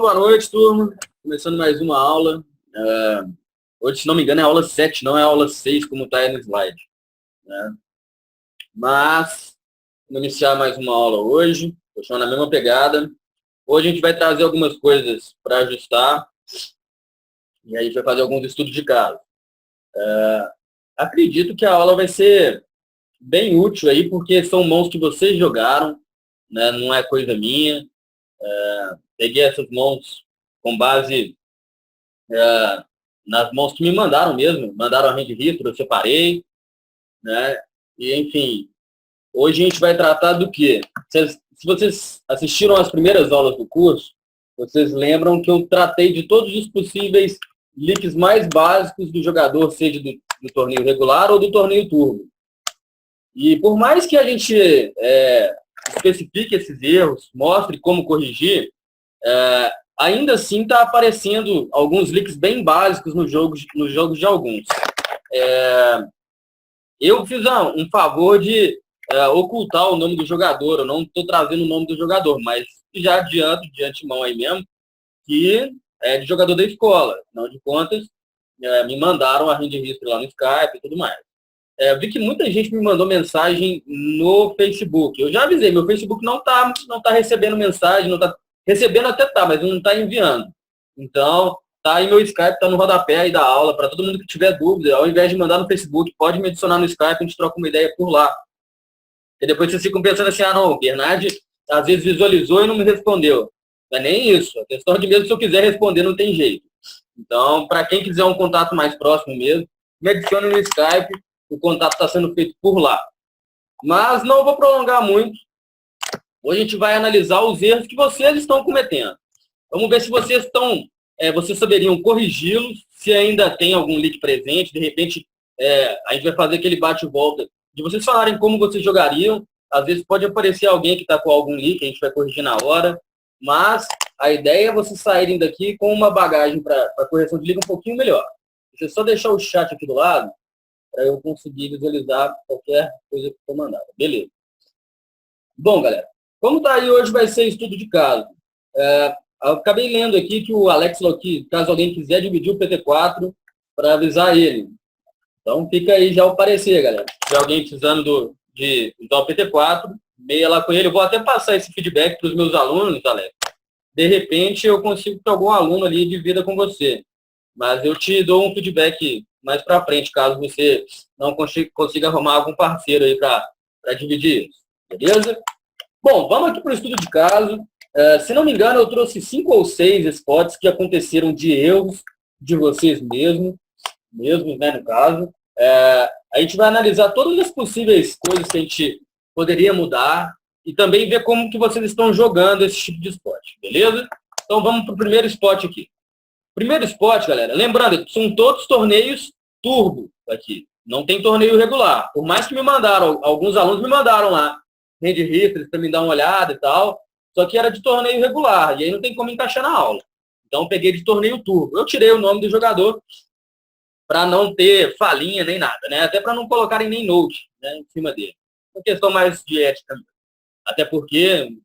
Então, boa noite, turma. Começando mais uma aula. Hoje, se não me engano, é a aula 7, não é a aula 6, como está aí no slide. Né? Mas, vamos iniciar mais uma aula hoje. Estou na mesma pegada. Hoje a gente vai trazer algumas coisas para ajustar. E aí a gente vai fazer alguns estudos de caso. Acredito que a aula vai ser bem útil aí, porque são mãos que vocês jogaram, né? Não é coisa minha. Peguei essas mãos com base nas mãos que me mandaram mesmo, mandaram a hand history, eu separei, né? E, enfim, hoje a gente vai tratar do quê? Se vocês assistiram às primeiras aulas do curso, vocês lembram que eu tratei de todos os possíveis leaks mais básicos do jogador, seja do torneio regular ou do torneio turbo. E por mais que a gente especifique esses erros, mostre como corrigir, ainda assim está aparecendo alguns leaks bem básicos nos jogos de alguns. Eu fiz um favor de ocultar o nome do jogador, eu não estou trazendo o nome do jogador, mas já adianto de antemão aí mesmo que é de jogador da escola. Afinal de contas, me mandaram a hand history lá no Skype e tudo mais. Eu vi que muita gente me mandou mensagem no Facebook. Eu já avisei, meu Facebook não tá recebendo mensagem, não está recebendo até tá, mas não está enviando. Então, tá aí meu Skype, tá no rodapé aí da aula, para todo mundo que tiver dúvida, ao invés de mandar no Facebook, pode me adicionar no Skype, a gente troca uma ideia por lá. E depois vocês ficam pensando assim, não, o Bernardi às vezes visualizou e não me respondeu. Não é nem isso, a questão de mesmo se eu quiser responder não tem jeito. Então, para quem quiser um contato mais próximo mesmo, me adicione no Skype, o contato está sendo feito por lá. Mas não vou prolongar muito. Hoje a gente vai analisar os erros que vocês estão cometendo. Vamos ver se vocês vocês saberiam corrigi-los, se ainda tem algum leak presente. De repente, a gente vai fazer aquele bate-volta de vocês falarem como vocês jogariam. Às vezes pode aparecer alguém que está com algum leak, a gente vai corrigir na hora. Mas a ideia é vocês saírem daqui com uma bagagem para correção de leak um pouquinho melhor. Deixa eu só deixar o chat aqui do lado, para eu conseguir visualizar qualquer coisa que for mandada. Beleza. Bom, galera, como está aí hoje vai ser estudo de caso. Eu acabei lendo aqui que o Alex falou que, caso alguém quiser dividir o PT4, para avisar ele. Então, fica aí já o parecer, galera. Se tiver alguém precisando de usar o PT4, meia lá com ele. Eu vou até passar esse feedback para os meus alunos, Alex. De repente, eu consigo que algum aluno ali divida com você. Mas eu te dou um feedback mais para frente, caso você não consiga arrumar algum parceiro aí para dividir isso. Beleza? Bom, vamos aqui para o estudo de caso. Se não me engano, eu trouxe 5 ou 6 spots que aconteceram de erros de vocês mesmos, né, no caso. A gente vai analisar todas as possíveis coisas que a gente poderia mudar e também ver como que vocês estão jogando esse tipo de spot, beleza? Então vamos para o primeiro spot aqui. Primeiro spot, galera, lembrando, são todos torneios turbo aqui. Não tem torneio regular. Por mais que me mandaram, alguns alunos me mandaram lá, hand history, para me dar uma olhada e tal, só que era de torneio regular, e aí não tem como encaixar na aula. Então, peguei de torneio turbo. Eu tirei o nome do jogador para não ter falinha nem nada, né? Até para não colocarem nem note, né, em cima dele. Uma questão mais de ética. Até porque,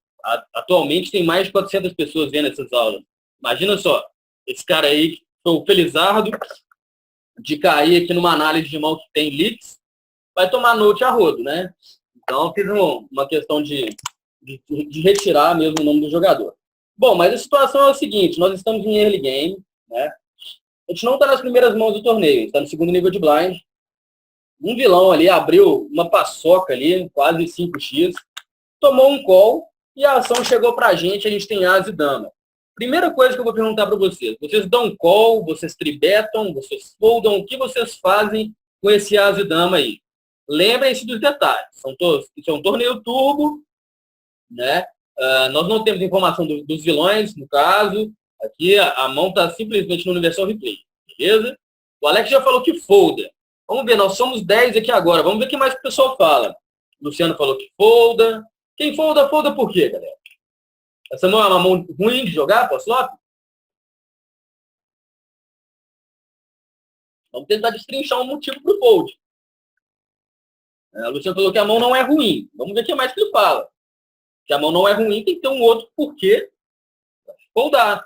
atualmente, tem mais de 400 pessoas vendo essas aulas. Imagina só, esse cara aí, que foi o Felizardo, de cair aqui numa análise de mão que tem leaks, vai tomar note a rodo, né? Então, fiz uma questão de retirar mesmo o nome do jogador. Bom, mas a situação é o seguinte, nós estamos em early game, né? A gente não está nas primeiras mãos do torneio, está no segundo nível de blind. Um vilão ali abriu uma paçoca ali, quase 5x, tomou um call e a ação chegou para a gente tem as e dama. Primeira coisa que eu vou perguntar para vocês, vocês dão call, vocês tribetam, vocês foldam, o que vocês fazem com esse as e dama aí? Lembrem-se dos detalhes, isso é um torneio turbo, né? Nós não temos informação dos vilões, no caso. Aqui a mão está simplesmente no Universal Replay, beleza? O Alex já falou que folda. Vamos ver, nós somos 10 aqui agora. Vamos ver o que mais o pessoal fala. O Luciano falou que folda. Quem folda, folda por quê, galera? Essa mão é uma mão ruim de jogar, post-flop? Vamos tentar destrinchar um motivo para o fold. O Luciano falou que a mão não é ruim. Vamos ver o que mais que ele fala. Que a mão não é ruim, tem que ter um outro porquê foldar.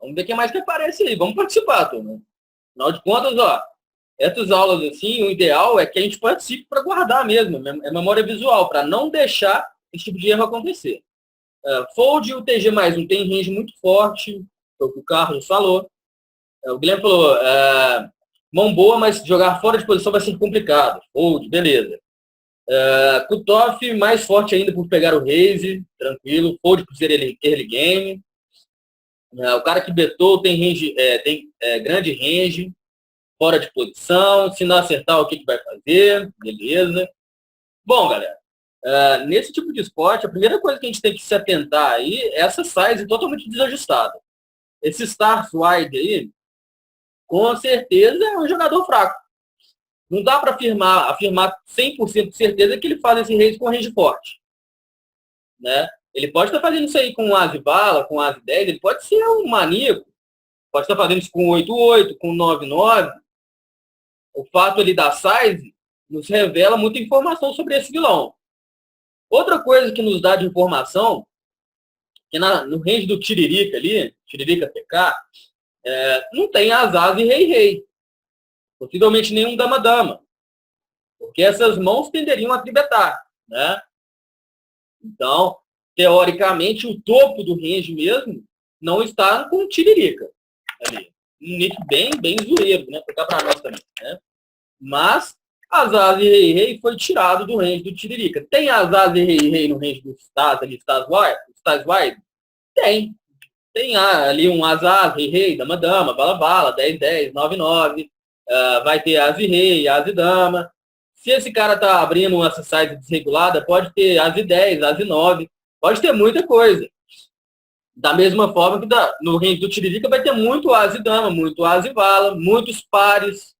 Vamos ver quem mais que aparece aí. Vamos participar, turma. Afinal de contas, ó, essas aulas assim, o ideal é que a gente participe para guardar mesmo. É memória visual, para não deixar esse tipo de erro acontecer. Fold e o TG mais um tem range muito forte, foi o que o Carlos falou. O Guilherme falou, mão boa, mas jogar fora de posição vai ser complicado. Fold, beleza. Kutoff mais forte ainda por pegar o raise, tranquilo. Fold por ser early game. O cara que betou tem range, tem grande range, fora de posição. Se não acertar, o que vai fazer? Beleza. Bom, galera, nesse tipo de esporte, a primeira coisa que a gente tem que se atentar aí é essa size totalmente desajustada. Esse Stars Wide aí, com certeza, é um jogador fraco. Não dá para afirmar 100% de certeza que ele faz esse raise com range forte. Né? Ele pode estar fazendo isso aí com um Ase bala, com um Ase 10, ele pode ser um maníaco, pode estar fazendo isso com 8-8, com 9-9. O fato ali da size nos revela muita informação sobre esse vilão. Outra coisa que nos dá de informação, que no range do Tiririca ali, Tiririca PK, não tem as Ase e Rei. Possivelmente nenhum Dama-Dama. Porque essas mãos tenderiam a tribetar, né? Então, teoricamente, o topo do range mesmo não está com o Tiririca. Ali. Um nick bem zoeiro, né? Ficar para nós também, né? Mas as Ase e Rei foi tirado do range do Tiririca. Tem as Ase e Rei no range do Stars, ali, Stars Wide? Tem. Tem ali um Asa, Rei, Dama, Bala, 10-10, 9-9. Vai ter Ase Rei, Ase Dama. Se esse cara tá abrindo essa size desregulada, pode ter Ase 10, Ase 9. Pode ter muita coisa. Da mesma forma que no range do Tiririca vai ter muito Ase Dama, muito Ase Vala, muitos pares,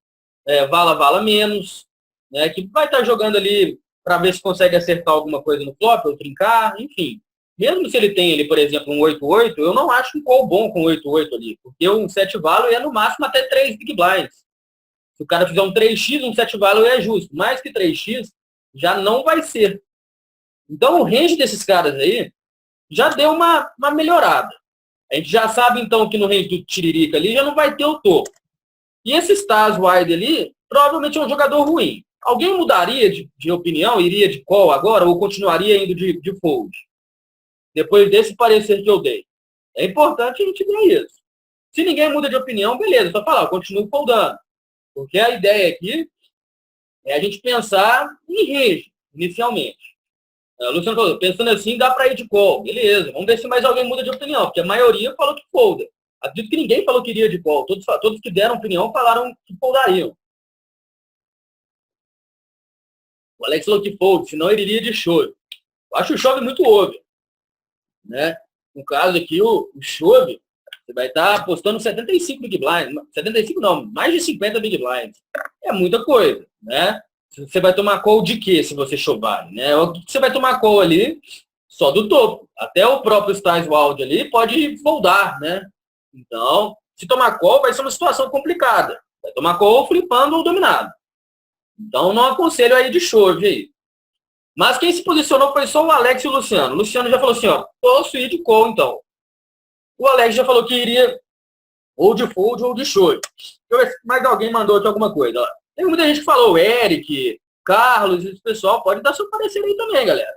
Vala menos, né, que vai estar jogando ali para ver se consegue acertar alguma coisa no flop, ou trincar, enfim. Mesmo se ele tem ali, por exemplo, um 8-8, eu não acho um call bom com 8-8 ali, porque um 7 value é no máximo até 3 big blinds. Se o cara fizer um 3x, um 7 value é justo. Mais que 3x, já não vai ser. Então, o range desses caras aí já deu uma melhorada. A gente já sabe, então, que no range do Tiririca ali já não vai ter o topo. E esse Stars Wide ali, provavelmente é um jogador ruim. Alguém mudaria de opinião, iria de call agora, ou continuaria indo de fold? Depois desse parecer que eu dei. É importante a gente ver isso. Se ninguém muda de opinião, beleza, só falar, eu continuo foldando. Porque a ideia aqui é a gente pensar em range, inicialmente. Luciano falou, pensando assim, dá para ir de call. Beleza, vamos ver se mais alguém muda de opinião, porque a maioria falou que folda. Acredito que ninguém falou que iria de call. Todos que deram opinião falaram que foldariam. O Alex falou que fold, senão ele iria de chove. Eu acho o chove muito over. Né? No caso aqui, o chove, você vai estar apostando 75 big blinds. 75 não, mais de 50 big blinds. É muita coisa, né? Você vai tomar call de quê se você chovar? Né? Você vai tomar call ali só do topo. Até o próprio Stars Wild ali pode foldar, né? Então, se tomar call, vai ser uma situação complicada. Vai tomar call flipando ou dominado. Então, não aconselho aí de chove aí. Mas quem se posicionou foi só o Alex e o Luciano. O Luciano já falou assim, ó, posso ir de call, então. O Alex já falou que iria ou de fold ou de chove. Deixa eu ver se mais alguém mandou aqui alguma coisa. Ó. Tem muita gente que falou, o Eric, Carlos, esse pessoal pode dar seu parecer aí também, galera.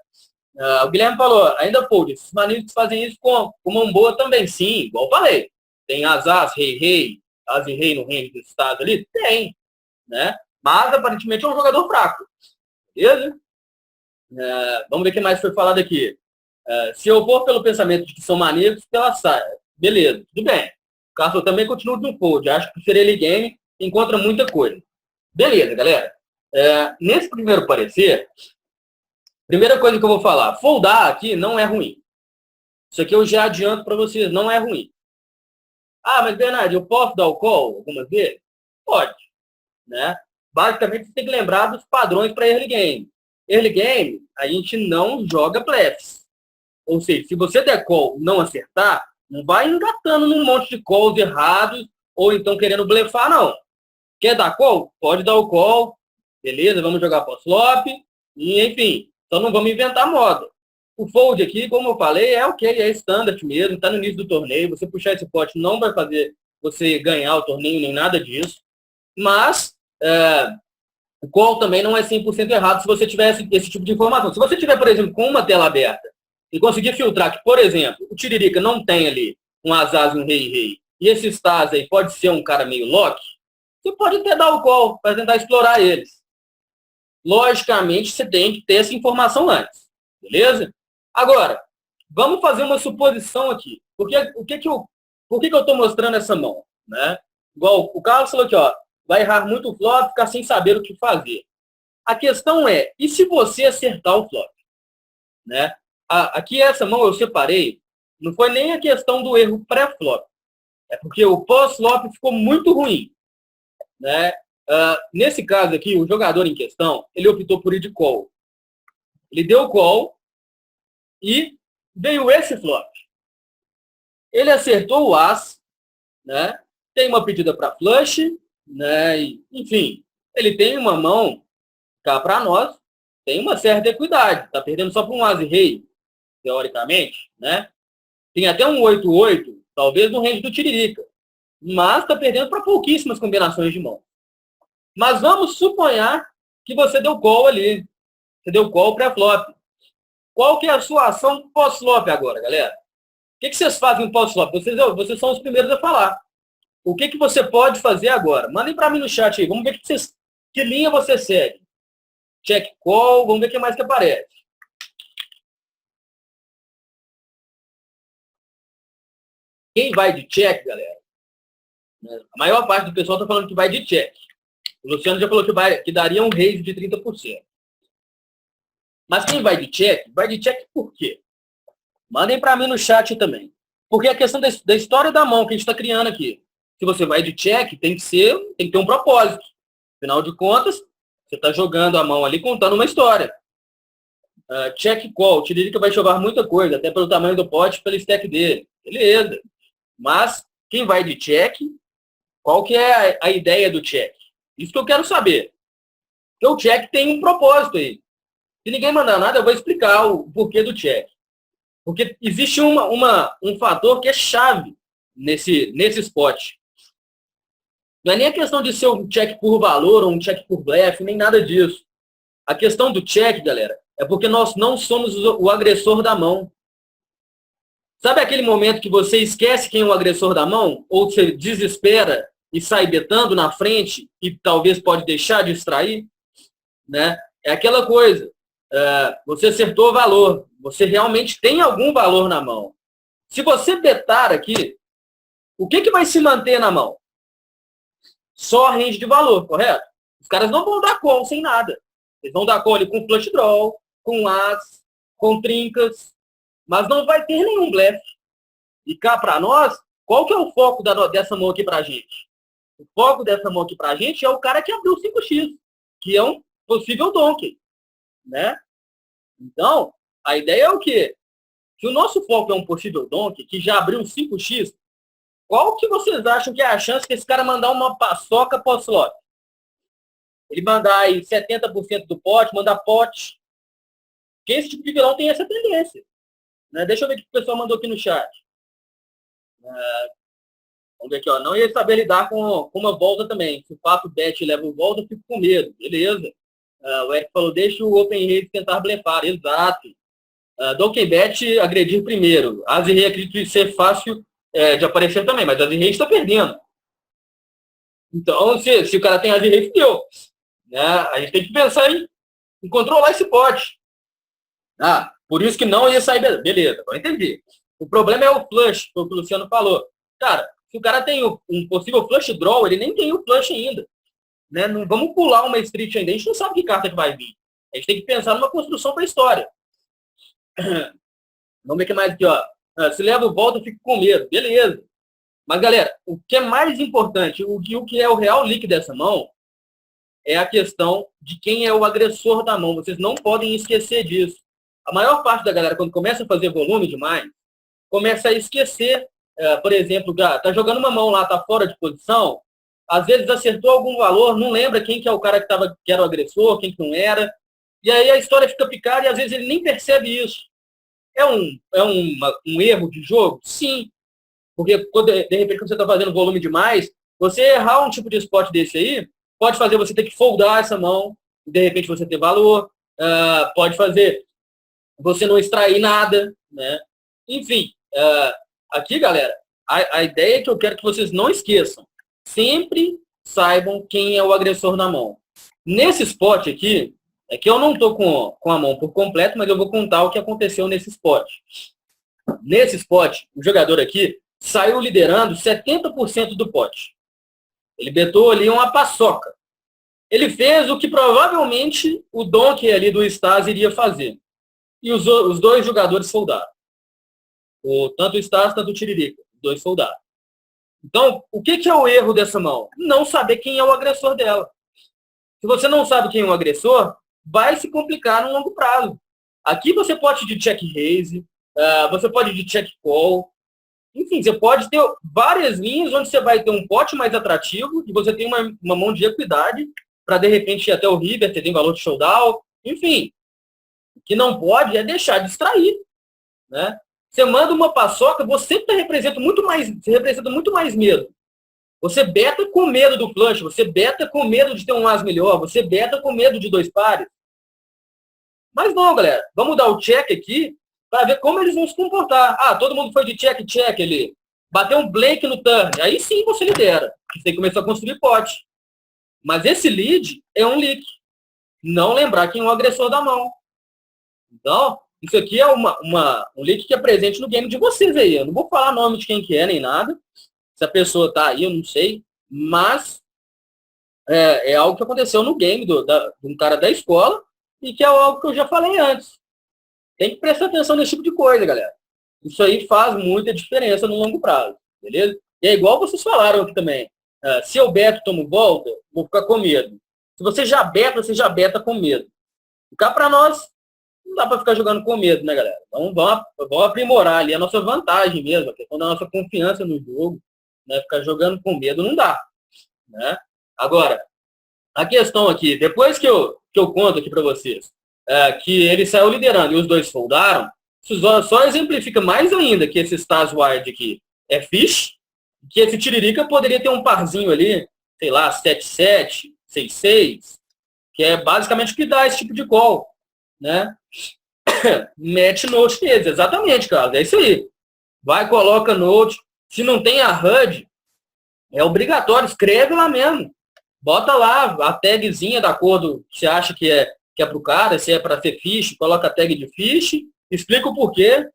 O Guilherme falou, ainda fold. Esses maninhos fazem isso com mão boa também. Sim, igual eu falei. Tem as rei, as e rei no range do estado ali? Tem, né? Mas aparentemente é um jogador fraco. Beleza? Vamos ver o que mais foi falado aqui. Se eu for pelo pensamento de que são maníacos, pela saia. Beleza, tudo bem. O Carlos também continua no fold. Acho que o Serele Game encontra muita coisa. Beleza, galera. Nesse primeiro parecer, primeira coisa que eu vou falar, foldar aqui não é ruim. Isso aqui eu já adianto para vocês, não é ruim. Ah, mas Bernardo, eu posso dar o call algumas vezes? Pode. Né? Basicamente, você tem que lembrar dos padrões para early game. Early game, a gente não joga plays. Ou seja, se você der call não acertar, não vai engatando num monte de calls errados ou então querendo blefar, não. Quer dar call? Pode dar o call. Beleza, vamos jogar pós-flop. E, enfim, então não vamos inventar moda. O fold aqui, como eu falei, é ok, é standard mesmo, está no início do torneio. Você puxar esse pote não vai fazer você ganhar o torneio nem nada disso. Mas o call também não é 100% errado se você tiver esse tipo de informação. Se você tiver, por exemplo, com uma tela aberta e conseguir filtrar que, por exemplo, o Tiririca não tem ali um As, um rei, e esses Taz aí pode ser um cara meio lock, você pode até dar o call para tentar explorar eles. Logicamente, você tem que ter essa informação antes, beleza? Agora, vamos fazer uma suposição aqui. Por que eu estou mostrando essa mão? Né? Igual o Carlos falou aqui, ó, vai errar muito o flop, ficar sem saber o que fazer. A questão é, e se você acertar o flop? Né? Aqui essa mão eu separei, não foi nem a questão do erro pré-flop, é porque o pós-flop ficou muito ruim. Né? Nesse caso aqui, o jogador em questão, ele optou por ir de call. Ele deu call e veio esse flop. Ele acertou o As, né? Tem uma pedida para flush, né? Enfim, ele tem uma mão cá para nós, tem uma certa equidade. Está perdendo só para um As e Rei, teoricamente, né? Tem até um 8-8, talvez no range do Tiririca. Mas está perdendo para pouquíssimas combinações de mão. Mas vamos suponhar que você deu call ali. Você deu call pré-flop. Qual que é a sua ação pós-flop agora, galera? O que vocês fazem pós-flop? Vocês são os primeiros a falar. O que você pode fazer agora? Mandem para mim no chat aí. Vamos ver que linha você segue. Check call, vamos ver o que mais que aparece. Quem vai de check, galera? A maior parte do pessoal está falando que vai de check. O Luciano já falou que daria um raise de 30%. Mas quem vai de check por quê? Mandem para mim no chat também. Porque a questão da história da mão que a gente está criando aqui. Se você vai de check, tem que ter um propósito. Afinal de contas, você está jogando a mão ali contando uma história. Check call, o Tiririca vai chover muita coisa, até pelo tamanho do pote, pelo stack dele. Beleza. Mas quem vai de check, qual que é a ideia do check? Isso que eu quero saber. Porque o check tem um propósito aí. Se ninguém mandar nada, eu vou explicar o porquê do check. Porque existe um fator que é chave nesse spot. Não é nem a questão de ser um check por valor ou um check por blefe, nem nada disso. A questão do check, galera, é porque nós não somos o agressor da mão. Sabe aquele momento que você esquece quem é o agressor da mão? Ou você desespera e sai betando na frente e talvez pode deixar de extrair? Né? É aquela coisa. Você acertou o valor. Você realmente tem algum valor na mão. Se você betar aqui, o que vai se manter na mão? Só a range de valor, correto? Os caras não vão dar call sem nada. Eles vão dar call ali com flush draw, com as, com trincas, mas não vai ter nenhum blefe. E cá para nós, qual que é o foco dessa mão aqui pra gente? O foco dessa mão aqui pra gente é o cara que abriu 5x, que é um possível donkey, né? Então, a ideia é o quê? Se o nosso foco é um possível donkey, que já abriu 5x, qual que vocês acham que é a chance que esse cara mandar uma paçoca pós-flop? Ele mandar aí 70% do pote, mandar pote. Porque esse tipo de vilão tem essa tendência. Né? Deixa eu ver o que o pessoal mandou aqui no chat. Vamos ver aqui, ó. Não ia saber lidar com uma volta também. Se o fato bet leva volta, eu fico com medo. Beleza. O Eric falou, deixa o open rate tentar blefar. Exato. Donkey bet agredir primeiro. As e rei acredito ser fácil de aparecer também, mas as e rei está perdendo. Então, se o cara tem as e rei, deu. Né? A gente tem que pensar em controlar esse pote. Por isso que não ia sair. Beleza, agora entendi. O problema é o flush, foi o que o Luciano falou. Cara, se o cara tem um possível flush draw, ele nem tem o flush ainda. Né? Não vamos pular uma street ainda. A gente não sabe que carta que vai vir. A gente tem que pensar numa construção para a história. Vamos ver o que mais aqui, ó. Se leva volta, eu fico com medo. Beleza. Mas, galera, o que é mais importante, o que é o real leak dessa mão, é a questão de quem é o agressor da mão. Vocês não podem esquecer disso. A maior parte da galera, quando começa a fazer volume demais, começa a esquecer, por exemplo, tá jogando uma mão lá, tá fora de posição, às vezes acertou algum valor, não lembra quem que é o cara que era o agressor, quem que não era, e aí a história fica picada e às vezes ele nem percebe isso. um erro de jogo? Sim. Porque, de repente, quando você está fazendo volume demais, você errar um tipo de spot desse aí, pode fazer você ter que foldar essa mão, de repente você ter valor, pode fazer você não extrair nada, né? Enfim, aqui, galera, a ideia é que eu quero que vocês não esqueçam. Sempre saibam quem é o agressor na mão. Nesse spot aqui, é que eu não estou com a mão por completo, mas eu vou contar o que aconteceu nesse spot. Nesse spot, o jogador aqui saiu liderando 70% do pote. Ele betou ali uma paçoca. Ele fez o que provavelmente o Donkey ali do Stars iria fazer. E os dois jogadores foldaram. Tanto o Stars, tanto o Tiririca. Os dois foldaram. Então, o que é o erro dessa mão? Não saber quem é o agressor dela. Se você não sabe quem é o agressor, vai se complicar no longo prazo. Aqui você pode ir de check raise, você pode ir de check call. Enfim, você pode ter várias linhas onde você vai ter um pote mais atrativo e você tem uma mão de equidade para, de repente, ir até o river, você tem valor de showdown. Enfim, o que não pode é deixar de distrair. Né? Você manda uma paçoca, você representa muito mais medo. Você beta com medo do flush, você beta com medo de ter um as melhor, você beta com medo de 2 pares. Mas não, galera. Vamos dar o check aqui para ver como eles vão se comportar. Todo mundo foi de check ali. Bateu um blank no turn. Aí sim você lidera. Você tem que começar a construir pote. Mas esse lead é um leak. Não lembrar quem é o agressor da mão. Então, isso aqui é um leak que é presente no game de vocês aí. Eu não vou falar nome de quem que é, nem nada. Se a pessoa tá aí, eu não sei. Mas é algo que aconteceu no game de um cara da escola e que é algo que eu já falei antes. Tem que prestar atenção nesse tipo de coisa, galera. Isso aí faz muita diferença no longo prazo, beleza? E é igual vocês falaram aqui também. Se eu beto tomo volta, vou ficar com medo. Se você já beta com medo. Ficar para nós, não dá para ficar jogando com medo, né, galera? Então vamos aprimorar ali a nossa vantagem mesmo, a questão da nossa confiança no jogo. Né? Ficar jogando com medo não dá. Né? Agora, a questão aqui, depois que eu conto aqui para vocês, que ele saiu liderando e os dois foldaram, isso só exemplifica mais ainda que esse Stars Wide aqui é fish, que esse Tiririca poderia ter um parzinho ali, sei lá, 7-7, 6-6, que é basicamente o que dá esse tipo de call, né? Mete note neles, exatamente, cara, é isso aí. Vai, coloca note, se não tem a HUD, é obrigatório, escreve lá mesmo. Bota lá a tagzinha da cor que você acha que é para o cara, se é para ser fish, coloca a tag de fish, explica o porquê,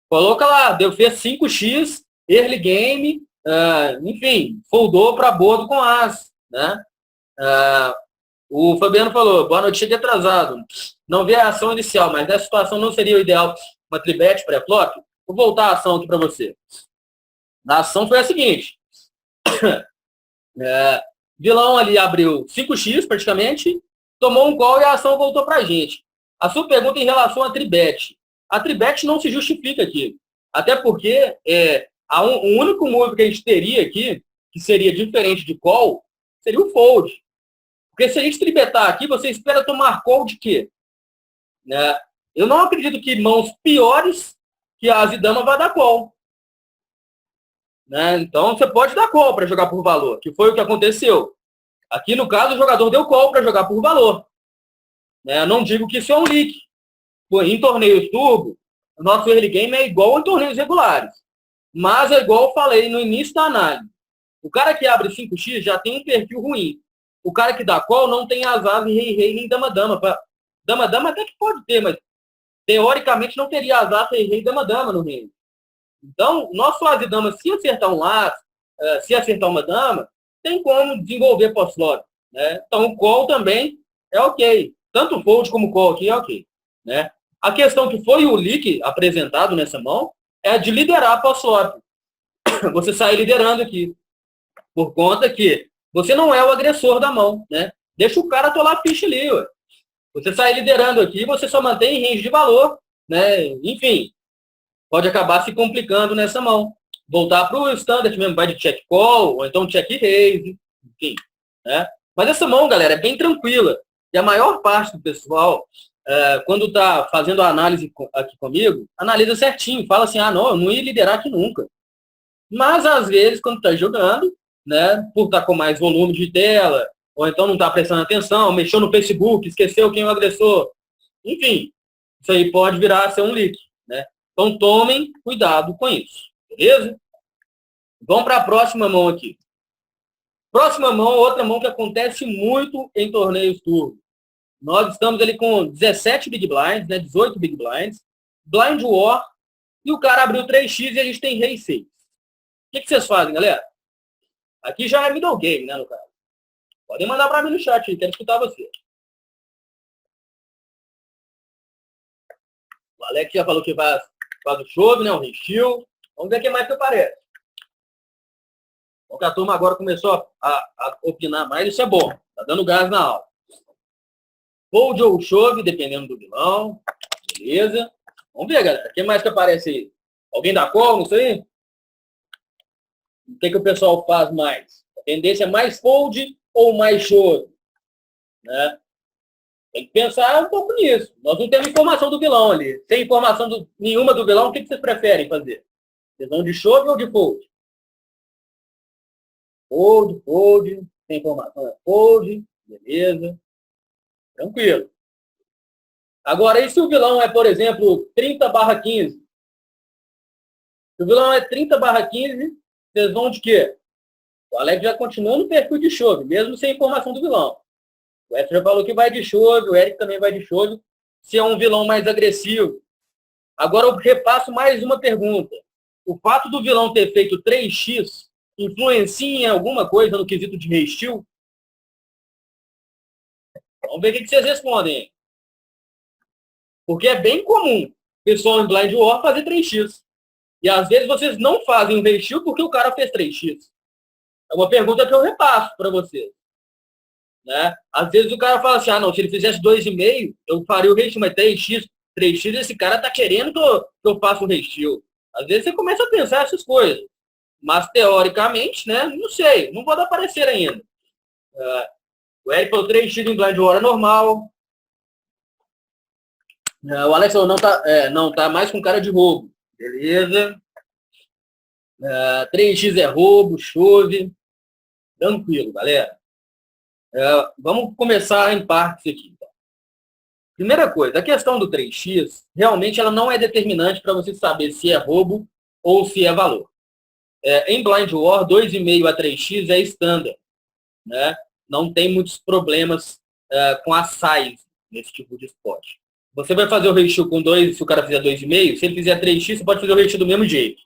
coloca lá, fez 5x, early game, enfim, foldou para bordo com as. Né? O Fabiano falou, boa noite, cheguei atrasado. Não vi a ação inicial, mas nessa situação não seria o ideal uma tribet pré-flop? Vou voltar a ação aqui para você. A ação foi a seguinte. Vilão ali abriu 5x praticamente, tomou um call e a ação voltou para a gente. A sua pergunta em relação à tribet. A tribet não se justifica aqui. Até porque o único move que a gente teria aqui, que seria diferente de call, seria o fold. Porque se a gente tribetar aqui, você espera tomar call de quê? Eu não acredito que mãos piores que a Zidama vai dar call. Então, você pode dar call para jogar por valor, que foi o que aconteceu. Aqui, no caso, o jogador deu call para jogar por valor. Eu não digo que isso é um leak. Em torneios turbo, o nosso early game é igual em torneios regulares. Mas é igual eu falei no início da análise. O cara que abre 5x já tem um perfil ruim. O cara que dá call não tem as asas rei, nem dama-dama. Dama-dama até que pode ter, mas teoricamente não teria as asas rei, dama-dama no reino. Então, o nosso as e dama, se acertar um laço, se acertar uma dama, tem como desenvolver pós-flop. Então, o call também é ok. Tanto o fold como o call aqui é ok. A questão que foi o leak apresentado nessa mão é de liderar pós-flop. Você sai liderando aqui. Por conta que você não é o agressor da mão. Deixa o cara atolar a ficha ali. Ué. Você sai liderando aqui, você só mantém em range de valor. Enfim, pode acabar se complicando nessa mão. Voltar para o standard mesmo, vai de check call, ou então check raise, enfim. Mas essa mão, galera, é bem tranquila. E a maior parte do pessoal quando está fazendo a análise aqui comigo, analisa certinho, fala assim, não, eu não ia liderar aqui nunca. Mas, às vezes, quando está jogando, né, por estar com mais volume de tela, ou então não está prestando atenção, mexeu no Facebook, esqueceu quem é o agressor. Enfim, isso aí pode virar a ser um leak, né? Então, tomem cuidado com isso, beleza? Vamos para a próxima mão aqui. Próxima mão, outra mão que acontece muito em torneios turbo. Nós estamos ali com 17 Big Blinds, né, 18 Big Blinds, Blind War, e o cara abriu 3x e a gente tem Rei 6. O que vocês fazem, galera? Aqui já é middle game, né, no caso. Podem mandar para mim no chat, quero escutar você. O Alex já falou que faz o chove, né, o restil. Vamos ver o que mais que aparece. Porque a turma agora começou a opinar mais, isso é bom. Tá dando gás na aula. Fold ou chove, dependendo do vilão. Beleza. Vamos ver, galera. O que mais que aparece aí? Alguém dá call, não sei? O que o pessoal faz mais? A tendência é mais fold ou mais chove? Né? Tem que pensar um pouco nisso. Nós não temos informação do vilão ali. Sem informação nenhuma do vilão, o que vocês preferem fazer? Vocês vão de chove ou de fold? Fold. Sem informação é fold. Beleza. Tranquilo. Agora, e se o vilão é, por exemplo, 30/15? Se o vilão é 30/15, vocês vão de quê? O Alex já continua no perfil de chove, mesmo sem informação do vilão. O Edson já falou que vai de chove, o Eric também vai de chove, se é um vilão mais agressivo. Agora eu repasso mais uma pergunta. O fato do vilão ter feito 3x influencia em alguma coisa no quesito de restil? Vamos ver o que vocês respondem. Porque é bem comum o pessoal em Blind War fazer 3x. E às vezes vocês não fazem o restil porque o cara fez 3x. É uma pergunta que eu repasso para vocês. Né? Às vezes o cara fala assim, não, se ele fizesse 2,5, eu faria o restil, mas 3x, esse cara tá querendo que eu faça o restil. Às vezes você começa a pensar essas coisas. Mas, teoricamente, né, não sei, não pode aparecer ainda. O Eric falou 3x em Blind War é normal. O Alex falou, não tá mais com cara de roubo. Beleza. 3x é roubo, chove. Tranquilo, galera. Vamos começar em partes aqui. Então. Primeira coisa, a questão do 3x, realmente ela não é determinante para você saber se é roubo ou se é valor. Em Blind War, 2,5 a 3x é standard. Né? Não tem muitos problemas com a size nesse tipo de esporte. Você vai fazer o ratio com 2, se o cara fizer 2,5, se ele fizer 3x, você pode fazer o ratio do mesmo jeito.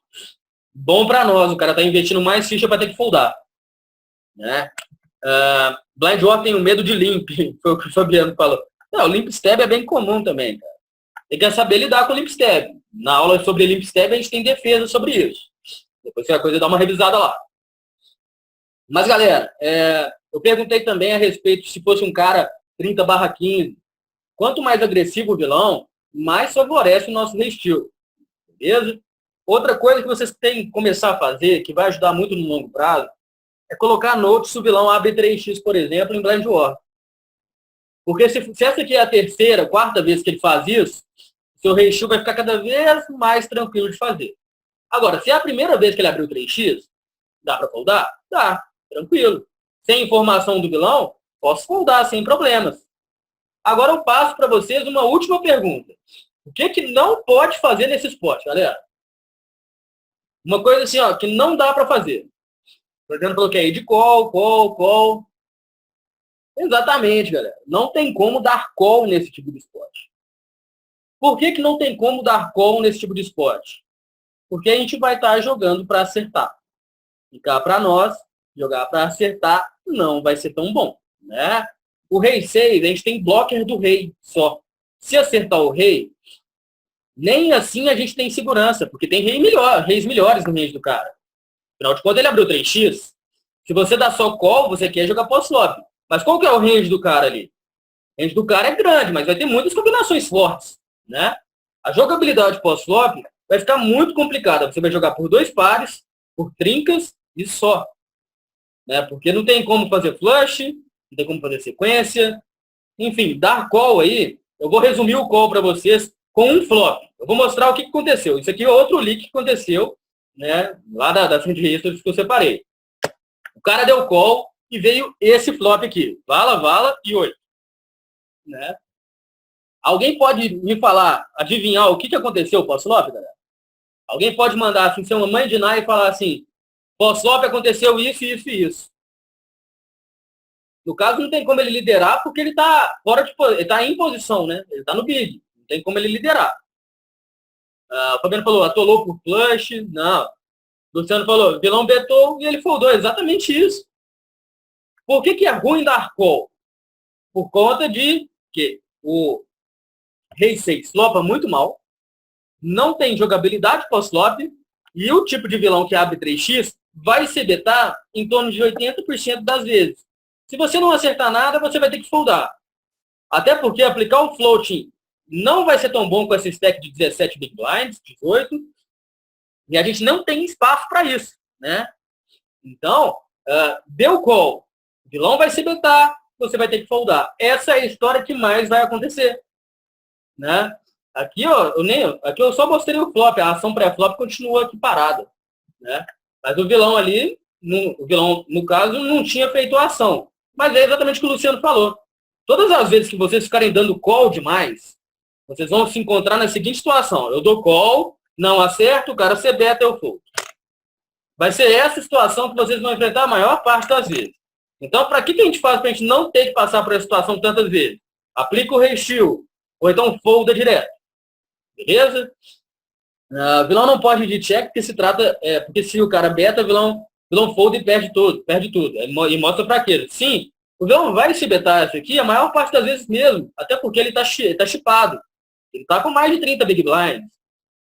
Bom para nós, o cara está investindo mais ficha para ter que foldar. Né? Blind War tem um medo de limp, foi o que o Fabiano falou. Não, o limp stab é bem comum também, cara. Tem que saber lidar com o limp stab. Na aula sobre limp stab, a gente tem defesa sobre isso. Depois, se a coisa dá uma revisada lá. Mas, galera, eu perguntei também a respeito se fosse um cara 30/15. Quanto mais agressivo o vilão, mais favorece o nosso restil. Beleza? Outra coisa que vocês têm que começar a fazer, que vai ajudar muito no longo prazo, é colocar notes se o vilão abre 3x, por exemplo, em Blind War. Porque se essa aqui é a terceira, quarta vez que ele faz isso, seu restil vai ficar cada vez mais tranquilo de fazer. Agora, se é a primeira vez que ele abriu 3x, dá para foldar? Dá, tranquilo. Sem informação do vilão, posso foldar sem problemas. Agora eu passo para vocês uma última pergunta. O que não pode fazer nesse esporte, galera? Uma coisa assim, ó, que não dá para fazer. Por exemplo, coloquei aí de call. Exatamente, galera. Não tem como dar call nesse tipo de esporte. Por que não tem como dar call nesse tipo de esporte? Porque a gente vai estar jogando para acertar. Ficar para nós, jogar para acertar, não vai ser tão bom. Né? O rei 6, a gente tem blocker do rei só. Se acertar o rei, nem assim a gente tem segurança, porque tem reis melhores no range do cara. Afinal de contas, ele abriu 3x. Se você dá só call, você quer jogar post-flop. Mas qual que é o range do cara ali? O range do cara é grande, mas vai ter muitas combinações fortes. Né? A jogabilidade post-flop vai ficar muito complicada. Você vai jogar por 2 pares, por trincas e só. Né? Porque não tem como fazer flush, não tem como fazer sequência. Enfim, dar call aí Eu vou resumir o call para vocês com um flop. Eu vou mostrar o que aconteceu. Isso aqui é outro leak que aconteceu, né, lá da frente de registros que eu separei. O cara deu call e veio esse flop aqui. Vala, vala e 8. Né? Alguém pode me falar, adivinhar o que aconteceu pós-flop, galera? Alguém pode mandar assim, ser uma mãe de Ná e falar assim, pós-flop aconteceu isso, isso e isso. No caso, não tem como ele liderar porque ele está fora de, ele está em posição, né? Ele está no big. Não tem como ele liderar. O Fabiano falou, atolou por flush. Não. O Luciano falou, vilão betou e ele foldou. Exatamente isso. Por que é ruim dar call? Por conta de que o Rei 6 flopa muito mal, não tem jogabilidade pós-flop e o tipo de vilão que abre 3x vai se betar em torno de 80% das vezes. Se você não acertar nada, você vai ter que foldar. Até porque aplicar o floating não vai ser tão bom com essa stack de 17 big blinds, 18, e a gente não tem espaço para isso, né? Então, deu call, o vilão vai se betar, você vai ter que foldar. Essa é a história que mais vai acontecer, né? Aqui, ó, aqui eu só mostrei o flop, a ação pré-flop continua aqui parada, né? Mas o vilão ali, o vilão, no caso, não tinha feito a ação. Mas é exatamente o que o Luciano falou. Todas as vezes que vocês ficarem dando call demais, vocês vão se encontrar na seguinte situação. Eu dou call, não acerto, o cara se beta, eu fold. Vai ser essa situação que vocês vão enfrentar a maior parte das vezes. Então, para que a gente faz para a gente não ter que passar por essa situação tantas vezes? Aplica o recheio, ou então folda direto. Beleza? Vilão não pode de check, porque se trata. Porque se o cara beta, vilão folda e perde tudo. E mostra fraqueza. Sim, o vilão vai se betar isso aqui a maior parte das vezes mesmo. Até porque ele tá chipado. Ele tá com mais de 30 big blinds.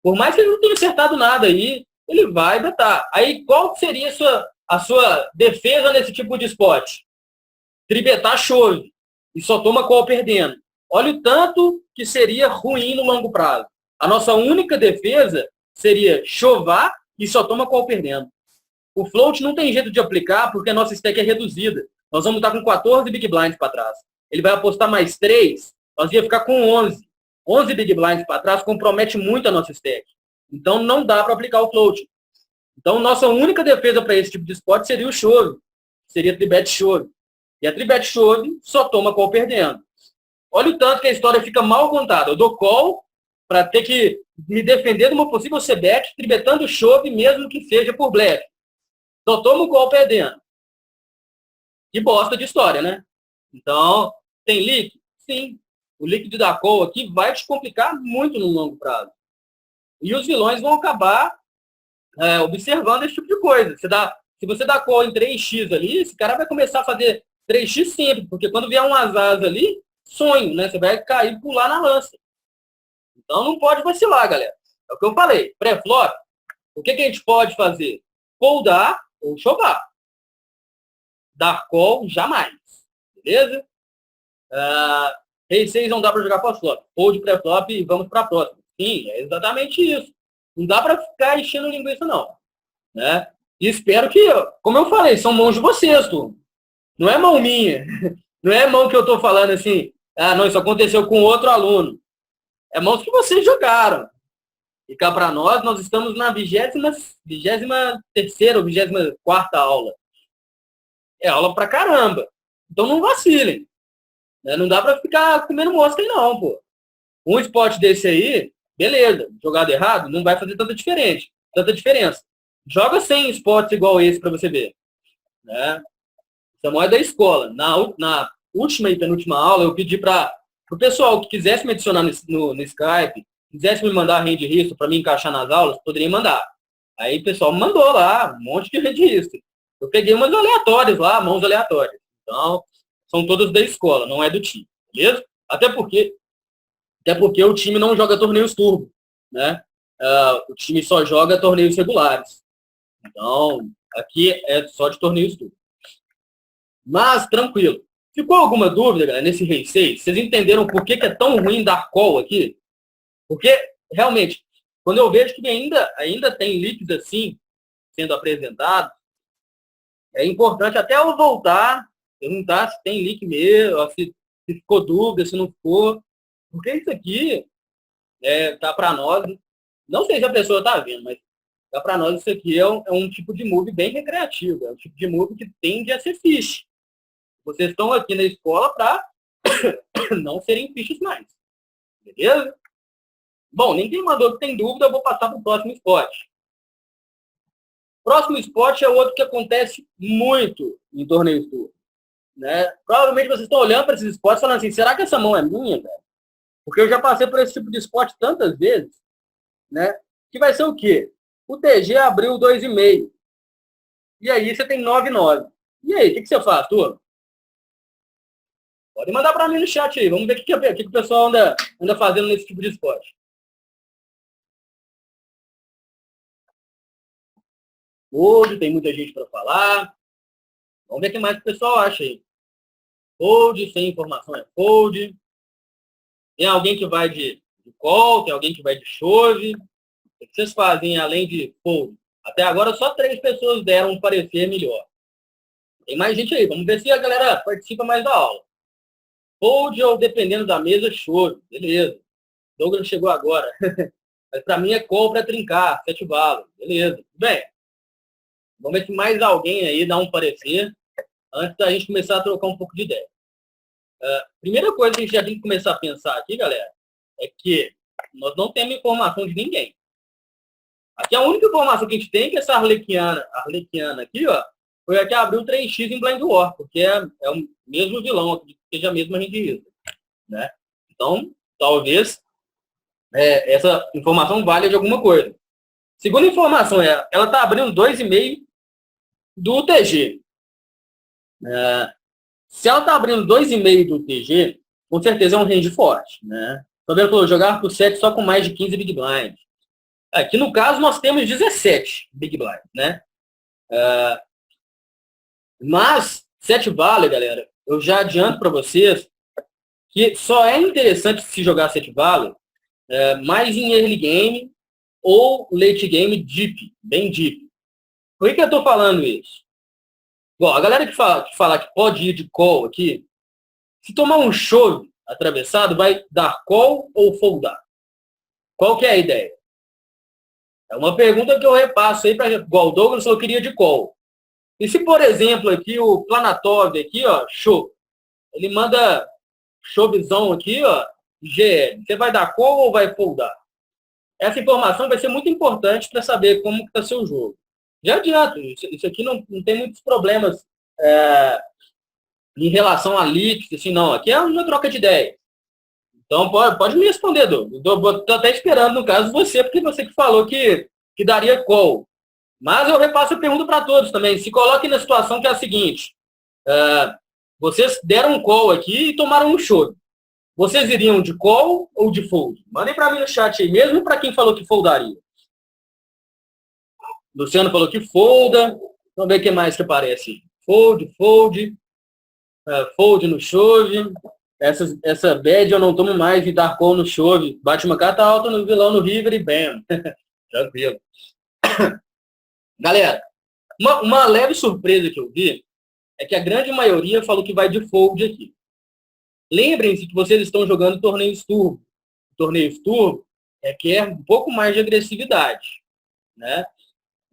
Por mais que ele não tenha acertado nada aí, ele vai betar. Aí qual seria a sua defesa nesse tipo de spot? Tribetar chove. E só toma call perdendo. Olha o tanto que seria ruim no longo prazo. A nossa única defesa seria chovar e só toma call perdendo. O float não tem jeito de aplicar porque a nossa stack é reduzida. Nós vamos estar com 14 big blinds para trás. Ele vai apostar mais 3, nós ia ficar com 11. 11 big blinds para trás compromete muito a nossa stack. Então não dá para aplicar o float. Então nossa única defesa para esse tipo de spot seria o chove. Seria tribet chove. E a tribet chove só toma call perdendo. Olha o tanto que a história fica mal contada. Eu dou call para ter que me defender de uma possível c-bet, tribetando chove mesmo que seja por blefe. Só tomo call perdendo. Que bosta de história, né? Então, tem leak? Sim. O leak de dar call aqui vai te complicar muito no longo prazo. E os vilões vão acabar observando esse tipo de coisa. Se você dá call em 3x ali, esse cara vai começar a fazer 3x sempre, porque quando vier um azar ali, sonho, né? Você vai cair e pular na lança. Então não pode vacilar, galera. É o que eu falei. Pré-flop, o que a gente pode fazer? Foldar ou chovar. Dar call, jamais. Beleza? Rei 6 não dá para jogar pós-flop. Fold pré-flop e vamos para a próxima. Sim, é exatamente isso. Não dá para ficar enchendo linguiça, não. Né? E espero que, como eu falei, são mãos de vocês, tu. Não é mão minha. Não é mão que eu estou falando assim, não, isso aconteceu com outro aluno. É mãos que vocês jogaram. E cá para nós estamos na 23ª ou 24ª aula. É aula pra caramba. Então não vacilem. Né? Não dá para ficar comendo mosca aí não, pô. Um spot desse aí, beleza. Jogado errado, não vai fazer tanta diferença. Joga 100 spots igual esse para você ver. Né? Samuel é da escola. Na última e penúltima aula, eu pedi para o pessoal que quisesse me adicionar no Skype, quisesse me mandar hand history para me encaixar nas aulas, poderia mandar. Aí o pessoal me mandou lá, um monte de hand history. Eu peguei umas aleatórias lá, mãos aleatórias. Então, são todas da escola, não é do time. Beleza? Até porque o time não joga torneios turbo. Né? O time só joga torneios regulares. Então, aqui é só de torneios turbo. Mas, tranquilo. Ficou alguma dúvida, galera, nesse Rei 6? Vocês entenderam por que é tão ruim dar call aqui? Porque, realmente, quando eu vejo que ainda tem leaks assim sendo apresentados, é importante até eu voltar, perguntar se tem leak mesmo, se ficou dúvida, se não ficou. Porque isso aqui tá para nós, não sei se a pessoa está vendo, mas tá para nós isso aqui é um tipo de move bem recreativo, é um tipo de move que tende a ser fish. Vocês estão aqui na escola para não serem fishes mais. Beleza? Bom, ninguém mandou que tem dúvida, eu vou passar para o próximo esporte. Próximo esporte é outro que acontece muito em torneios turcos, né? Provavelmente vocês estão olhando para esses esportes falando assim, será que essa mão é minha, velho? Porque eu já passei por esse tipo de esporte tantas vezes, né? Que vai ser o quê? O TG abriu 2,5. E aí você tem 9,9. E aí, o que você faz, turma? Pode mandar para mim no chat aí. Vamos ver o que o pessoal anda fazendo nesse tipo de esporte. Hoje tem muita gente para falar. Vamos ver o que mais o pessoal acha aí. Fold, sem informação é fold. Tem alguém que vai de call, tem alguém que vai de chove. O que vocês fazem além de fold? Até agora só 3 pessoas deram um parecer melhor. Tem mais gente aí. Vamos ver se a galera participa mais da aula. Fold ou dependendo da mesa, chove. Beleza. Douglas chegou agora. Mas para mim é call para trincar, 7 balas. Beleza. Bem, vamos ver se mais alguém aí dá um parecer antes da gente começar a trocar um pouco de ideia. Primeira coisa que a gente já tem que começar a pensar aqui, galera, é que nós não temos informação de ninguém. Aqui a única informação que a gente tem é que essa Arlequiana aqui, ó, foi a que abriu 3x em Blind War, porque é o mesmo vilão, acredito que seja a mesma rendida, né? Então, talvez essa informação valha de alguma coisa. Segunda informação ela está abrindo 2,5 do TG. Se ela está abrindo 2,5 do TG, com certeza é um range forte, né? Tô vendo que jogar por 7 só com mais de 15 Big Blind. Aqui no caso nós temos 17 Big Blind, né? Mas 7 vale, galera, eu já adianto para vocês que só é interessante se jogar 7 vale mais em early game ou late game deep, bem deep. Por que eu estou falando isso? Bom, a galera que fala que pode ir de call aqui, se tomar um chove atravessado, vai dar call ou foldar? Qual que é a ideia? É uma pergunta que eu repasso aí para igual o Douglas falou que queria de call. E se, por exemplo, aqui o Planatov aqui, ó, show, ele manda chovezão aqui, ó, GL, você vai dar call ou vai foldar? Essa informação vai ser muito importante para saber como está seu jogo. Já adianto, isso aqui não tem muitos problemas em relação a leaks, assim, não. Aqui é uma troca de ideia. Então, pode me responder, Douglas. Estou até esperando, no caso, você, porque você que falou que daria call. Mas eu repasso a pergunta para todos também. Se coloquem na situação que é a seguinte. Vocês deram um call aqui e tomaram um show. Vocês iriam de call ou de fold? Mandem para mim no chat aí, mesmo para quem falou que foldaria. Luciano falou que folda. Vamos ver o que mais que aparece. Fold. Fold no chove. Essa bad eu não tomo mais de dar call no chove. Bate uma carta alta no vilão no river e bam. Tranquilo. Galera, uma leve surpresa que eu vi é que a grande maioria falou que vai de fold aqui. Lembrem-se que vocês estão jogando torneios turbo. Torneios turbo requer um pouco mais de agressividade, né?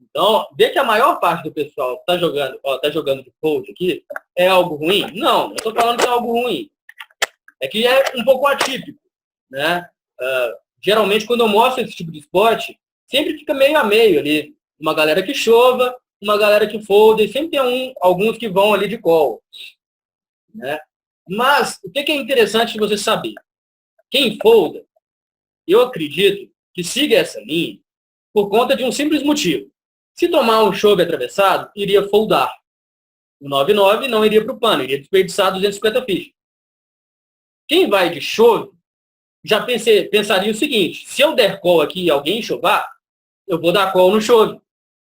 Então, ver que a maior parte do pessoal está jogando de fold aqui é algo ruim? Não, eu estou falando que é algo ruim. É que é um pouco atípico, né? Geralmente, quando eu mostro esse tipo de esporte, sempre fica meio a meio ali. Uma galera que chova, uma galera que folda, e sempre tem alguns que vão ali de call, né? Mas, o que é interessante de você saber? Quem folda, eu acredito que siga essa linha por conta de um simples motivo. Se tomar um chove atravessado, iria foldar. O 9,9 não iria para o pano, iria desperdiçar 250 fichas. Quem vai de chove, já pensaria o seguinte, se eu der call aqui e alguém chovar, eu vou dar call no chove.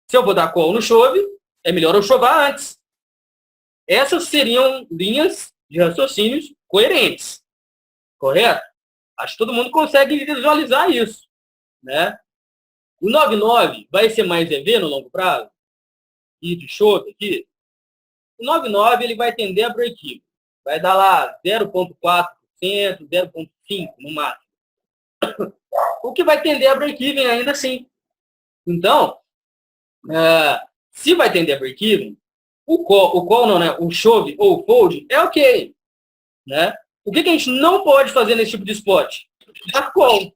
Se eu vou dar call no chove, é melhor eu chovar antes. Essas seriam linhas de raciocínios coerentes. Correto? Acho que todo mundo consegue visualizar isso, né? O 9,9 vai ser mais EV no longo prazo? E de chove aqui? O 9,9 ele vai tender a break-even. Vai dar lá 0,4%, 0,5 no máximo. O que vai tender a break-even ainda assim. Então, se vai tender a break-even, o call não, né? O shove ou o fold é ok. Né? O que a gente não pode fazer nesse tipo de spot? Dar call.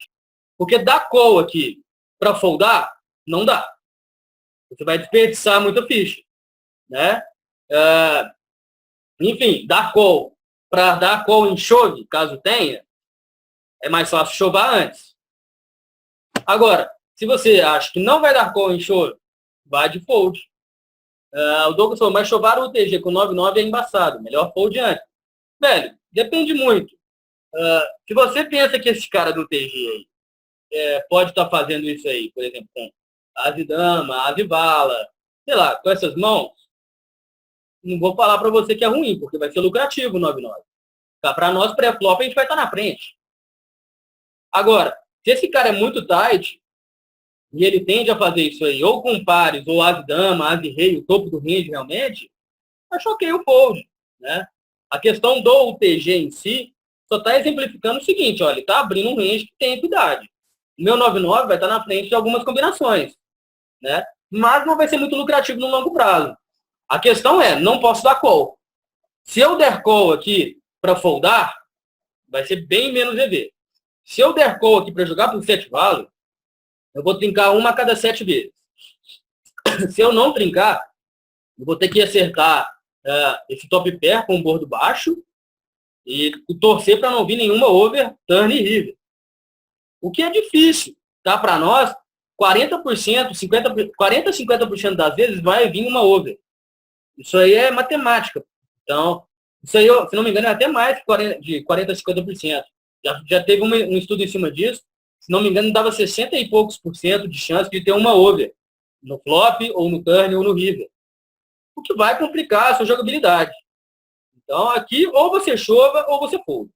Porque dar call aqui para foldar, não dá. Você vai desperdiçar muita ficha. Né? Enfim, dar call para dar call em chove, caso tenha, é mais fácil chovar antes. Agora, se você acha que não vai dar call em chove, vai de fold. O Douglas falou, mas chovar o UTG com 9,9 é embaçado. Melhor fold antes. Velho, depende muito. Se você pensa que esse cara do UTG aí pode estar fazendo isso aí, por exemplo, com ase dama, ase vala, sei lá, com essas mãos, não vou falar para você que é ruim, porque vai ser lucrativo o 9,9. Tá? Para nós, pré-flop, a gente vai estar na frente. Agora, se esse cara é muito tight, e ele tende a fazer isso aí, ou com pares, ou ase dama, ase rei, o topo do range realmente, acho ok o fold. Né? A questão do UTG em si só está exemplificando o seguinte, olha, ele está abrindo um range que tem equidade. O meu 9,9 vai estar na frente de algumas combinações. Né? Mas não vai ser muito lucrativo no longo prazo. A questão é, não posso dar call. Se eu der call aqui para foldar, vai ser bem menos EV. Se eu der call aqui para jogar por 7 valo, eu vou trincar uma a cada 7 vezes. Se eu não trincar, eu vou ter que acertar esse top pair com o bordo baixo e torcer para não vir nenhuma over, turn e river. O que é difícil, tá? Para nós, 40%, 50% das vezes vai vir uma over. Isso aí é matemática. Então, isso aí, se não me engano, é até mais de 40% a 50%. Já teve um estudo em cima disso. Se não me engano, dava 60 e poucos por cento de chance de ter uma over no flop, ou no turn, ou no river. O que vai complicar a sua jogabilidade. Então, aqui, ou você chova, ou você fold.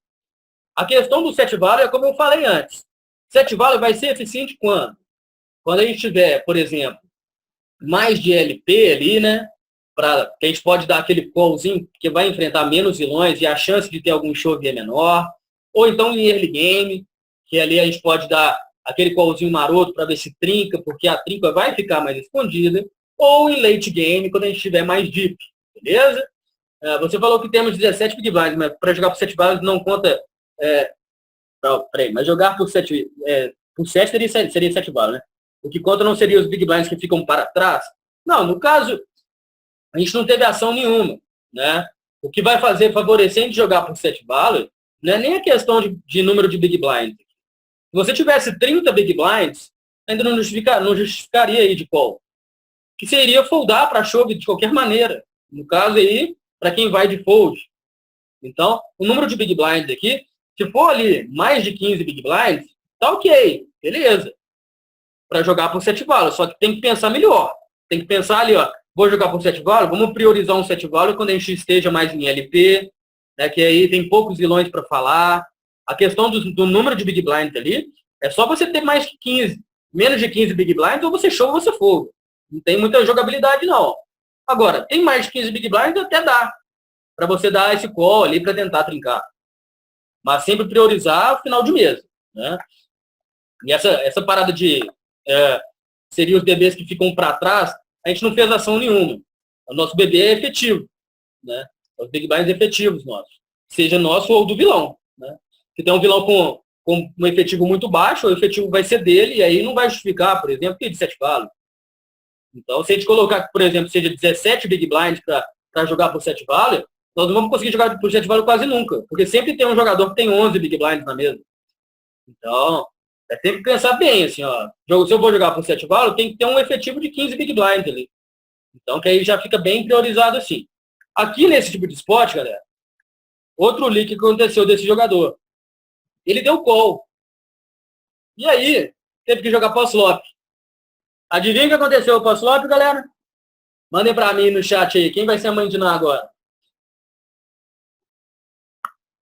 A questão do set value é como eu falei antes. Set value vai ser eficiente quando? Quando a gente tiver, por exemplo, mais de LP ali, né? Que a gente pode dar aquele callzinho que vai enfrentar menos vilões e a chance de ter algum chove é menor. Ou então em early game, que ali a gente pode dar aquele callzinho maroto para ver se trinca, porque a trinca vai ficar mais escondida. Ou em late game, quando a gente tiver mais deep. Beleza? Você falou que temos 17 big blinds, mas para jogar por 7 blinds não conta... mas jogar por 7 seria 7 blinds, né? O que conta não seria os big blinds que ficam para trás? Não, no caso, a gente não teve ação nenhuma, né? O que vai favorecer a gente jogar por 7 blinds não é nem a questão de número de big blinds. Se você tivesse 30 big blinds, ainda não justificaria aí de call. Que seria foldar para chove de qualquer maneira. No caso aí, para quem vai de fold. Então, o número de big blinds aqui, se for ali mais de 15 big blinds, tá ok, beleza. Para jogar por 7 valos. Só que tem que pensar melhor. Tem que pensar ali, ó, vou jogar por 7 valos, vamos priorizar um 7 valos quando a gente esteja mais em LP, né, que aí tem poucos vilões para falar. A questão do número de big blinds ali, é só você ter mais que 15. Menos de 15 big blinds, ou você show ou você fogo. Não tem muita jogabilidade, não. Agora, tem mais de 15 big blinds, até dá. Para você dar esse call ali para tentar trincar. Mas sempre priorizar o final de mesa. Né? E essa parada de... seria os bebês que ficam para trás, a gente não fez ação nenhuma. O nosso bebê é efetivo. Né? Os big blinds efetivos nossos. Seja nosso ou do vilão. Né? Se tem um vilão com um efetivo muito baixo, o efetivo vai ser dele, e aí não vai justificar, por exemplo, que é de 7 valos. Então, se a gente colocar, por exemplo, seja 17 big blinds para jogar por 7 valos, nós não vamos conseguir jogar por 7 valos quase nunca. Porque sempre tem um jogador que tem 11 big blinds na mesa. Então, tem que pensar bem, assim, ó. Se eu vou jogar por 7 valos, tem que ter um efetivo de 15 big blinds ali. Então, que aí já fica bem priorizado assim. Aqui nesse tipo de spot, galera, outro leak que aconteceu desse jogador. Ele deu call. E aí, teve que jogar pós-flop. Adivinha o que aconteceu pós-flop, galera? Mandem pra mim no chat aí. Quem vai ser a mãe de Ná agora?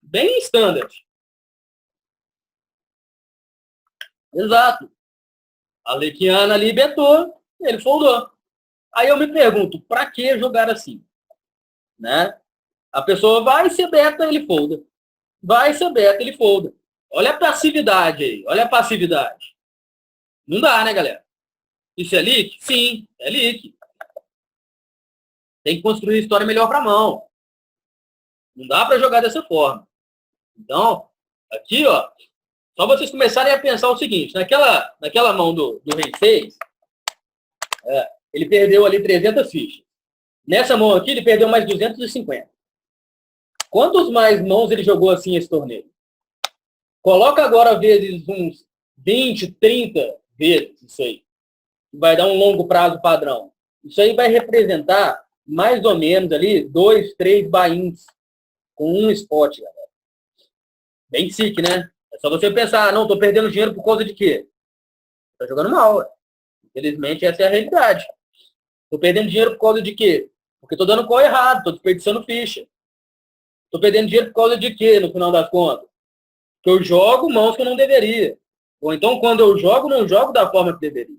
Bem standard. Exato. A Lequiana ali betou, ele foldou. Aí eu me pergunto, para que jogar assim? Né? A pessoa vai, se beta, ele folda. vai ser beta, ele folda. Olha a passividade aí, olha a passividade. Não dá, né, galera? Isso é leak? Sim, é leak. Tem que construir história melhor para mão. Não dá para jogar dessa forma. Então, aqui, ó, só vocês começarem a pensar o seguinte, naquela mão do rei 6, ele perdeu ali 300 fichas. Nessa mão aqui, ele perdeu mais 250. Quantos mais mãos ele jogou assim esse torneio? Coloca agora vezes uns 20, 30 vezes isso aí. Vai dar um longo prazo padrão. Isso aí vai representar mais ou menos ali 2, 3 buy-ins com um spot, galera. Bem sick, né? É só você pensar, não, tô perdendo dinheiro por causa de quê? Tá jogando mal, ué. Infelizmente, essa é a realidade. Tô perdendo dinheiro por causa de quê? Porque tô dando call errado, tô desperdiçando ficha. Tô perdendo dinheiro por causa de quê, no final das contas? Que eu jogo mãos que eu não deveria. Ou então, quando eu jogo, não jogo da forma que deveria.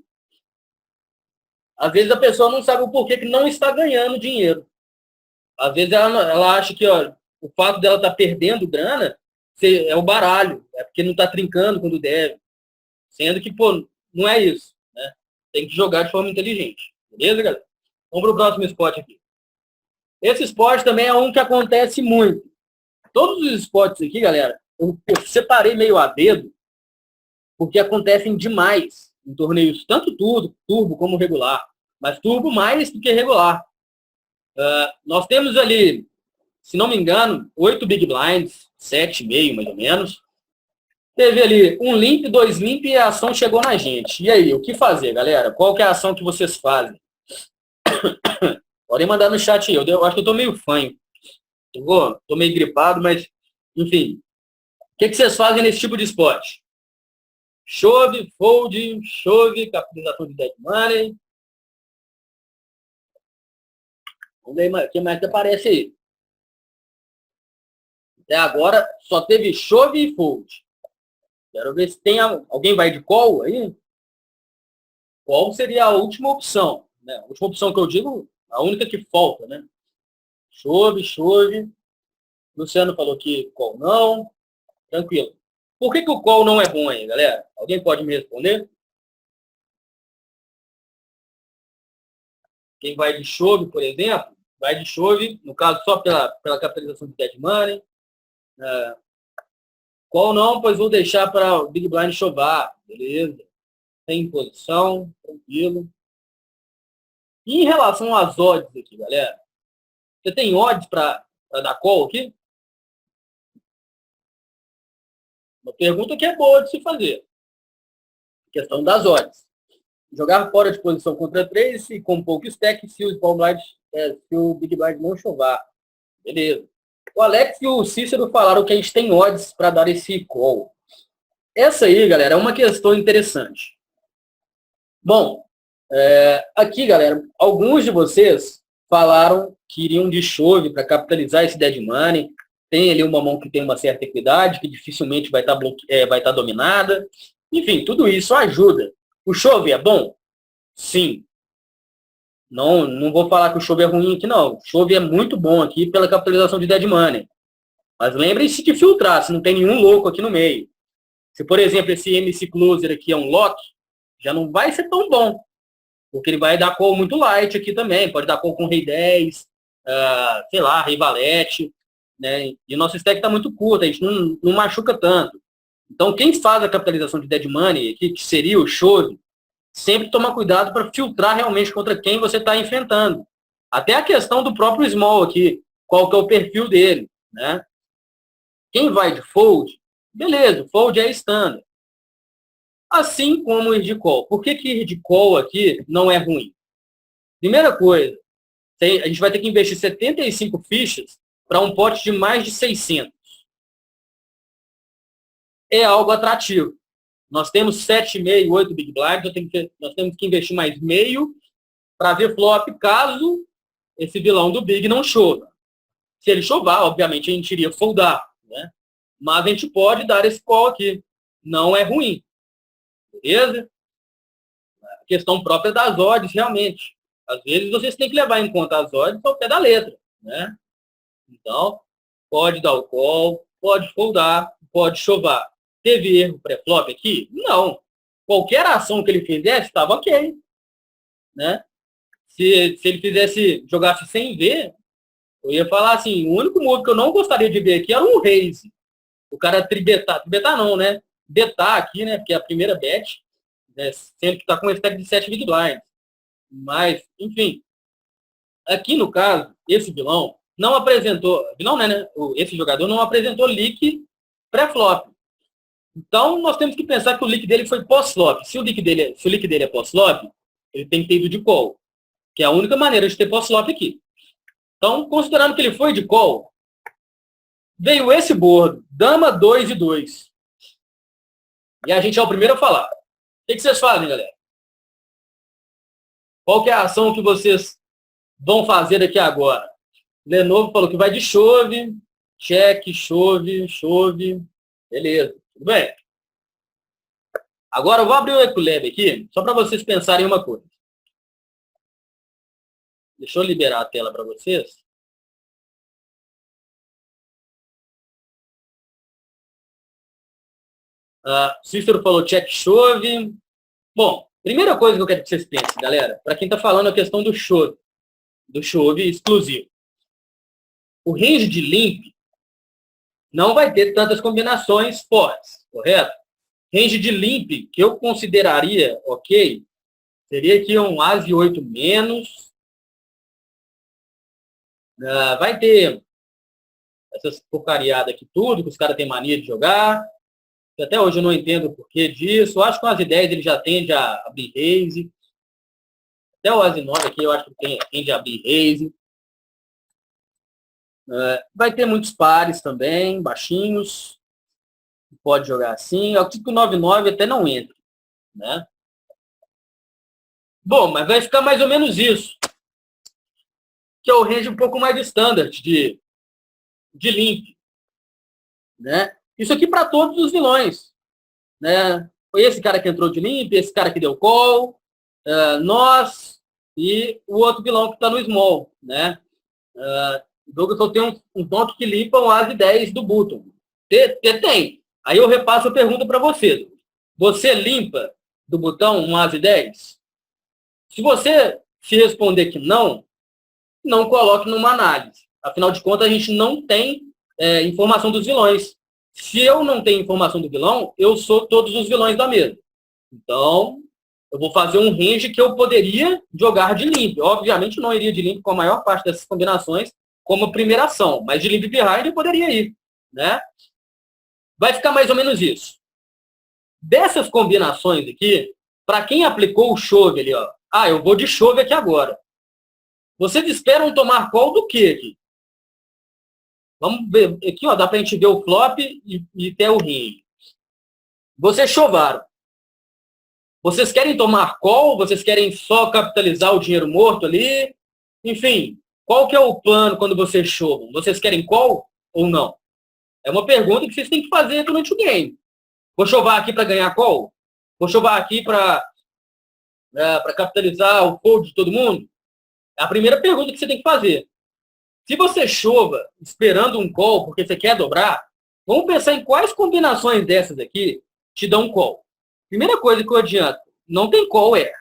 Às vezes a pessoa não sabe o porquê que não está ganhando dinheiro. Às vezes ela acha que ó, o fato dela estar perdendo grana é o baralho. É porque não está trincando quando deve. Sendo que, pô, não é isso. Né? Tem que jogar de forma inteligente. Beleza, galera? Vamos para o próximo spot aqui. Esse spot também é um que acontece muito. Todos os spots aqui, galera, eu separei meio a dedo, porque acontecem demais em torneios, tanto turbo como regular. Mas turbo mais do que regular. Nós temos ali, se não me engano, 8 big blinds, 7,5 mais ou menos. Teve ali um limp, 2 limp e a ação chegou na gente. E aí, o que fazer, galera? Qual que é a ação que vocês fazem? Podem mandar no chat aí. Eu acho que eu tô meio fanho. Tô meio gripado, mas, enfim. O que vocês fazem nesse tipo de spot? Chove, fold, chove, capitalização de dead money. Vamos ver o que mais que aparece aí. Até agora só teve chove e fold. Quero ver se tem alguém vai de call aí. Qual seria a última opção? Né? A última opção que eu digo, a única que falta, né? Chove, chove. Luciano falou que call não. Tranquilo. Por que o call não é bom aí, galera? Alguém pode me responder? Quem vai de chove, por exemplo, vai de chove, no caso só pela capitalização de dead money. Call não, pois vou deixar para o Big Blind chovar. Beleza. Tem posição, tranquilo. E em relação às odds aqui, galera, você tem odds para dar call aqui? Uma pergunta que é boa de se fazer. Questão das odds. Jogar fora de posição contra 3 e com pouco stack se o Big Blind não chovar. Beleza. O Alex e o Cícero falaram que a gente tem odds para dar esse call. Essa aí, galera, é uma questão interessante. Bom, aqui, galera, alguns de vocês falaram que iriam de chove para capitalizar esse dead money. Tem ali uma mão que tem uma certa equidade, que dificilmente vai estar dominada. Enfim, tudo isso ajuda. O chove é bom? Sim. Não vou falar que o chove é ruim aqui, não. O chove é muito bom aqui pela capitalização de dead money. Mas lembrem-se de filtrar, se não tem nenhum louco aqui no meio. Se, por exemplo, esse MC Closer aqui é um lock, já não vai ser tão bom. Porque ele vai dar call muito light aqui também. Pode dar call com rei 10, sei lá, rei valete. Né? E o nosso stack está muito curto, a gente não machuca tanto. Então, quem faz a capitalização de dead money, que seria o chove, sempre toma cuidado para filtrar realmente contra quem você está enfrentando. Até a questão do próprio small aqui, qual que é o perfil dele. Né? Quem vai de fold, beleza, fold é standard. Assim como ir de call. Por que ir de call aqui não é ruim? Primeira coisa, a gente vai ter que investir 75 fichas para um pote de mais de 600. É algo atrativo. Nós temos 7,5, 8 big blinds, nós temos que investir mais meio para ver flop caso esse vilão do big não chova. Se ele chovar, obviamente a gente iria foldar, né? Mas a gente pode dar esse call aqui. Não é ruim. Beleza? A questão própria das odds, realmente. Às vezes vocês têm que levar em conta as odds ao pé da letra, né? Então, pode dar o call. pode foldar, pode chovar. Teve erro pré-flop aqui? Não. Qualquer ação que ele fizesse estava ok. Né? Se ele jogasse sem ver, eu ia falar assim, o único move que eu não gostaria de ver aqui era um raise. O cara tribetar não, né? Betar aqui, né? Porque é a primeira bet, né? Sendo que está com um stack de 7 big blinds. Mas, enfim, aqui no caso, esse vilão não apresentou, vilão né? Esse jogador não apresentou leak pré-flop. Então, nós temos que pensar que o leak dele foi pós-flop. Se o leak dele é pós-flop, ele tem que ter ido de call, que é a única maneira de ter pós-flop aqui. Então, considerando que ele foi de call, veio esse board, dama 2 e 2. E a gente é o primeiro a falar. O que vocês fazem, galera? Qual que é a ação que vocês vão fazer daqui agora? Lenovo falou que vai de chove, check, chove, chove. Beleza, tudo bem. Agora eu vou abrir o Ecolab aqui, só para vocês pensarem uma coisa. Deixa eu liberar a tela para vocês. Cícero falou check, chove. Bom, primeira coisa que eu quero que vocês pensem, galera, para quem está falando a questão do chove exclusivo. O range de limp não vai ter tantas combinações fortes, correto? Range de limp que eu consideraria ok, seria aqui um As 8 menos. Vai ter essas porcariadas aqui tudo, que os caras têm mania de jogar. Até hoje eu não entendo o porquê disso. Eu acho que com as ideias ele já tende a abrir raise. Até o As 9 aqui eu acho que tende a abrir raise. Vai ter muitos pares também, baixinhos. Pode jogar assim. Eu acredito que o 9-9 até não entra. Né? Bom, mas vai ficar mais ou menos isso. Que é o range um pouco mais de standard de limp. Né? Isso aqui para todos os vilões. Né? Foi esse cara que entrou de limp, esse cara que deu call, nós e o outro vilão que está no small. Né? O Douglas só tem um ponto que limpa o As 10 do button. Tem. Aí eu repasso a pergunta para você. Você limpa do botão um As 10? Se você se responder que não coloque numa análise. Afinal de contas, a gente não tem informação dos vilões. Se eu não tenho informação do vilão, eu sou todos os vilões da mesa. Então, eu vou fazer um range que eu poderia jogar de limp. Obviamente, não iria de limp com a maior parte dessas combinações como primeira ação, mas de limp behind eu poderia ir. Né? Vai ficar mais ou menos isso. Dessas combinações aqui, para quem aplicou o chove ali, ó, eu vou de chove aqui agora. Vocês esperam tomar call do quê aqui? Vamos ver. Aqui, ó, dá para a gente ver o flop e ter o range. Vocês chovaram. Vocês querem tomar call? Vocês querem só capitalizar o dinheiro morto ali? Enfim, qual que é o plano quando vocês chovam? Vocês querem call ou não? É uma pergunta que vocês têm que fazer durante o game. Vou chovar aqui para ganhar call? Vou chovar aqui para capitalizar o fold de todo mundo? É a primeira pergunta que você tem que fazer. Se você chova esperando um call porque você quer dobrar, vamos pensar em quais combinações dessas aqui te dão um call. Primeira coisa que eu adianto, não tem call air.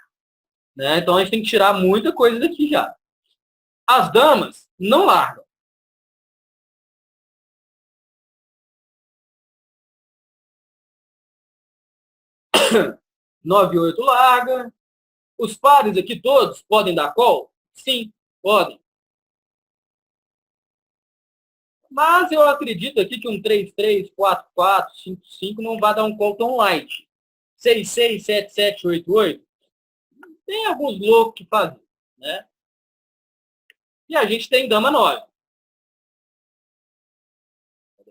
Né? Então a gente tem que tirar muita coisa daqui já. As damas não largam. Nove e 8 larga. Os pares aqui todos podem dar call? Sim, podem. Mas eu acredito aqui que um 3-3, 4-4, 5-5 não vai dar um call tão light. 6-6, 7-7, 8-8. Tem alguns loucos que fazem. Né? E a gente tem dama 9.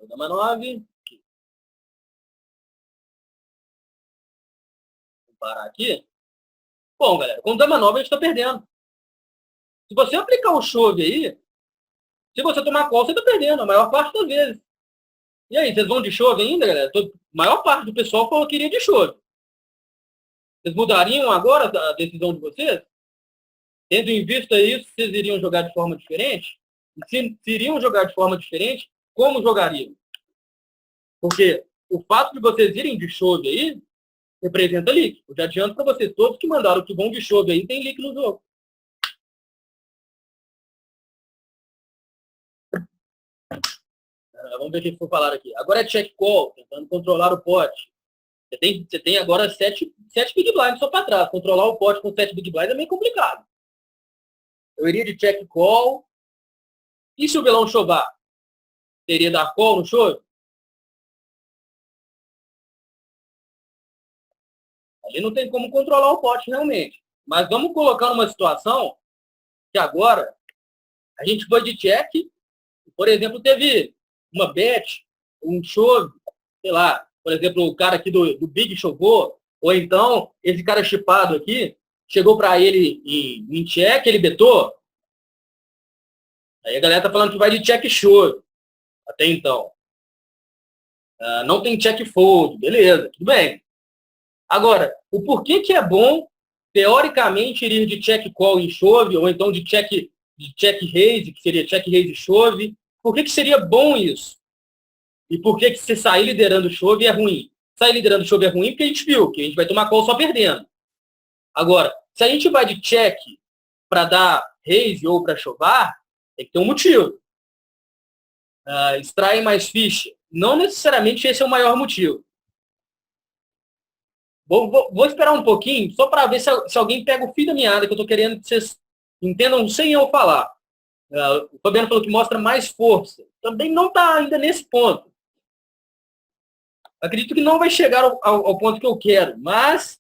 Dama 9. Vou parar aqui. Bom, galera, com dama 9 a gente está perdendo. Se você aplicar o chove aí, se você tomar call, você está perdendo a maior parte das vezes. E aí, vocês vão de chove ainda, galera? A maior parte do pessoal falou que iria de chove. Vocês mudariam agora a decisão de vocês? Tendo em vista isso, vocês iriam jogar de forma diferente? E se iriam jogar de forma diferente, como jogariam? Porque o fato de vocês irem de chove aí representa leak. Eu já adianto para vocês, todos que mandaram que vão de chove aí tem leak no jogo. Vamos ver o que for falar aqui. Agora é check call, tentando controlar o pote. Você tem agora 7 big blinds só para trás. Controlar o pote com 7 big blinds é meio complicado. Eu iria de check call. E se o vilão chovar? Teria dar call no chove? Ali não tem como controlar o pote realmente. Mas vamos colocar numa situação que agora a gente foi de check. Por exemplo, teve uma bet, um chove, sei lá, por exemplo, o cara aqui do Big chovou, ou então esse cara chipado aqui chegou para ele em check, ele betou. Aí a galera tá falando que vai de check chove. Até então. Não tem check fold, beleza, tudo bem. Agora, o porquê que é bom, teoricamente, ir de check call em chove, ou então de check raise, que seria check raise chove. Por que seria bom isso? E por que se sair liderando chove é ruim? Sair liderando chove é ruim porque a gente viu que a gente vai tomar call só perdendo. Agora, se a gente vai de check para dar raise ou para chovar, tem que ter um motivo. Extrair mais ficha. Não necessariamente esse é o maior motivo. Vou esperar um pouquinho, só para ver se alguém pega o fio da meada, que eu estou querendo que vocês entendam sem eu falar. O Fabiano falou que mostra mais força. Também não está ainda nesse ponto. Acredito que não vai chegar ao ponto que eu quero, mas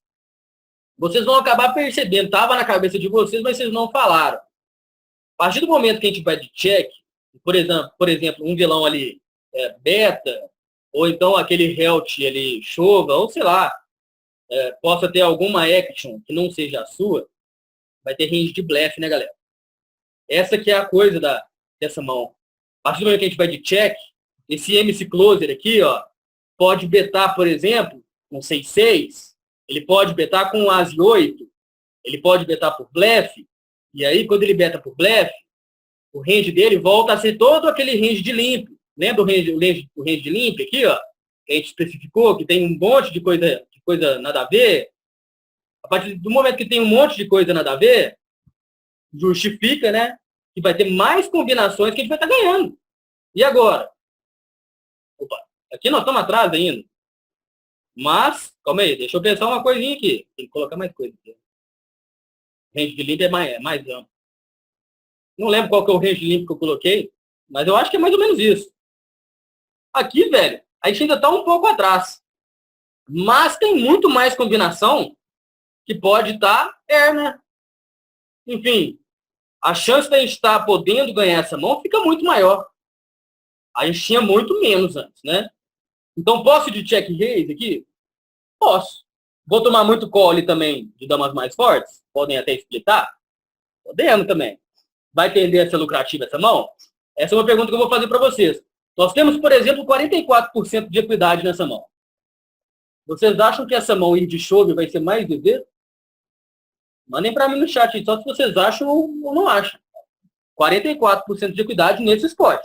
vocês vão acabar percebendo. Estava na cabeça de vocês, mas vocês não falaram. A partir do momento que a gente vai de check, por exemplo, um vilão ali beta, ou então aquele health ali chova, ou sei lá, possa ter alguma action que não seja a sua, vai ter range de blefe, né, galera? Essa que é a coisa dessa mão. A partir do momento que a gente vai de check, esse MC Closer aqui, ó, pode betar, por exemplo, com 6-6, ele pode betar com As 8, ele pode betar por blefe, e aí quando ele beta por blefe, o range dele volta a ser todo aquele range de limp. Lembra o range de limp aqui, ó? Que a gente especificou, que tem um monte de coisa nada a ver. A partir do momento que tem um monte de coisa nada a ver, justifica, né? Que vai ter mais combinações que a gente vai estar ganhando. E agora? Opa, aqui nós estamos atrás ainda. Mas, calma aí, deixa eu pensar uma coisinha aqui. Tem que colocar mais coisa aqui. Range de limp é mais amplo. Não lembro qual que é o range de limp que eu coloquei, mas eu acho que é mais ou menos isso. Aqui, velho, a gente ainda está um pouco atrás. Mas tem muito mais combinação que pode estar né? Enfim, a chance de a gente estar podendo ganhar essa mão fica muito maior. A gente tinha muito menos antes, né? Então, posso ir de check raise aqui? Posso. Vou tomar muito call ali também de damas mais fortes? Podem até splitar? Podemos também. Vai tender a ser lucrativa essa mão? Essa é uma pergunta que eu vou fazer para vocês. Nós temos, por exemplo, 44% de equidade nessa mão. Vocês acham que essa mão ir de chove vai ser mais DV? Mandem para mim no chat, só se vocês acham ou não acham. 44% de equidade nesse spot.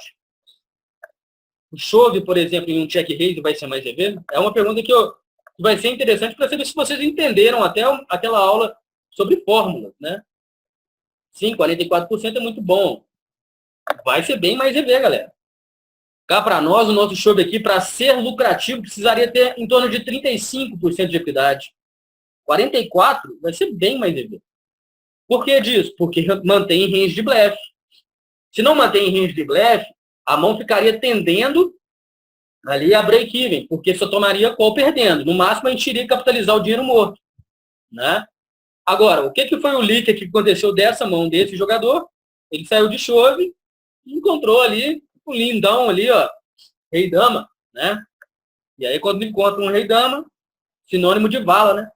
O chove, por exemplo, em um check raise vai ser mais DV? É uma pergunta que vai ser interessante para saber se vocês entenderam até aquela aula sobre fórmulas, né? Sim, 44% é muito bom. Vai ser bem mais EV, galera. Cá para nós, o nosso chove aqui, para ser lucrativo, precisaria ter em torno de 35% de equidade. 44% vai ser bem mais EV. Por que disso? Porque mantém range de blefe. Se não mantém range de blefe, a mão ficaria tendendo ali a break-even, porque só tomaria call perdendo. No máximo, a gente iria capitalizar o dinheiro morto. Né? Agora, o que foi o leak que aconteceu dessa mão desse jogador? Ele saiu de chove e encontrou ali um lindão ali, ó, rei-dama, né? E aí, quando encontra um rei-dama, sinônimo de vala, né?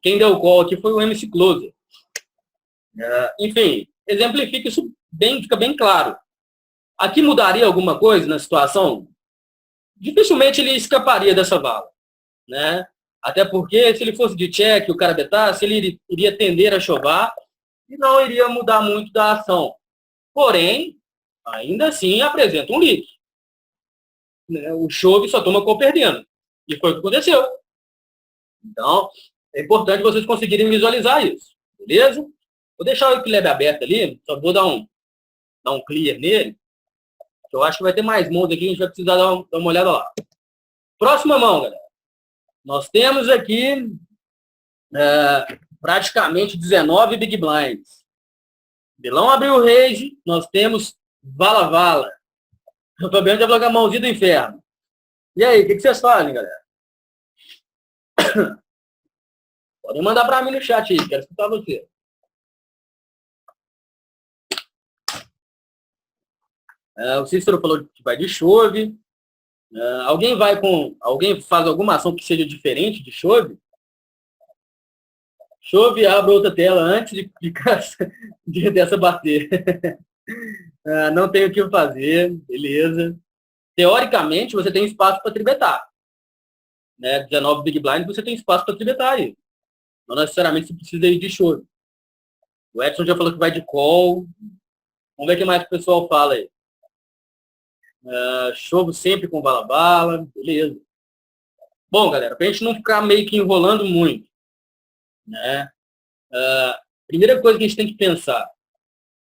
Quem deu o call aqui foi o MC Closer. Enfim, exemplifica isso bem, fica bem claro. Aqui mudaria alguma coisa na situação? Dificilmente ele escaparia dessa vala, né? Até porque se ele fosse de check, o cara betasse, ele iria tender a chovar e não iria mudar muito da ação. Porém, ainda assim apresenta um leak. né, o chove só toma cor perdendo. E foi o que aconteceu. Então, é importante vocês conseguirem visualizar isso. Beleza? Vou deixar o equilíbrio aberto ali, só vou dar um clear nele. Eu acho que vai ter mais mãos aqui, a gente vai precisar dar uma olhada lá. Próxima mão, galera. Nós temos aqui praticamente 19 Big Blinds. Bilão abriu o range, nós temos Vala Vala. O Fabiano já falou com a mãozinha do inferno. E aí, o que vocês fazem, galera? Podem mandar para mim no chat aí, quero escutar você. O Cícero falou que vai de chove. Alguém faz alguma ação que seja diferente de chove? Chove, abre outra tela antes dessa bater. Não tem o que fazer, beleza. Teoricamente, você tem espaço para tribetar. Né? 19 Big Blind, você tem espaço para tribetar aí. Não necessariamente você precisa ir de chove. O Edson já falou que vai de call. Vamos ver o que mais o pessoal fala aí. Chove sempre com bala-bala, beleza. Bom, galera, para a gente não ficar meio que enrolando muito, né? Primeira coisa que a gente tem que pensar,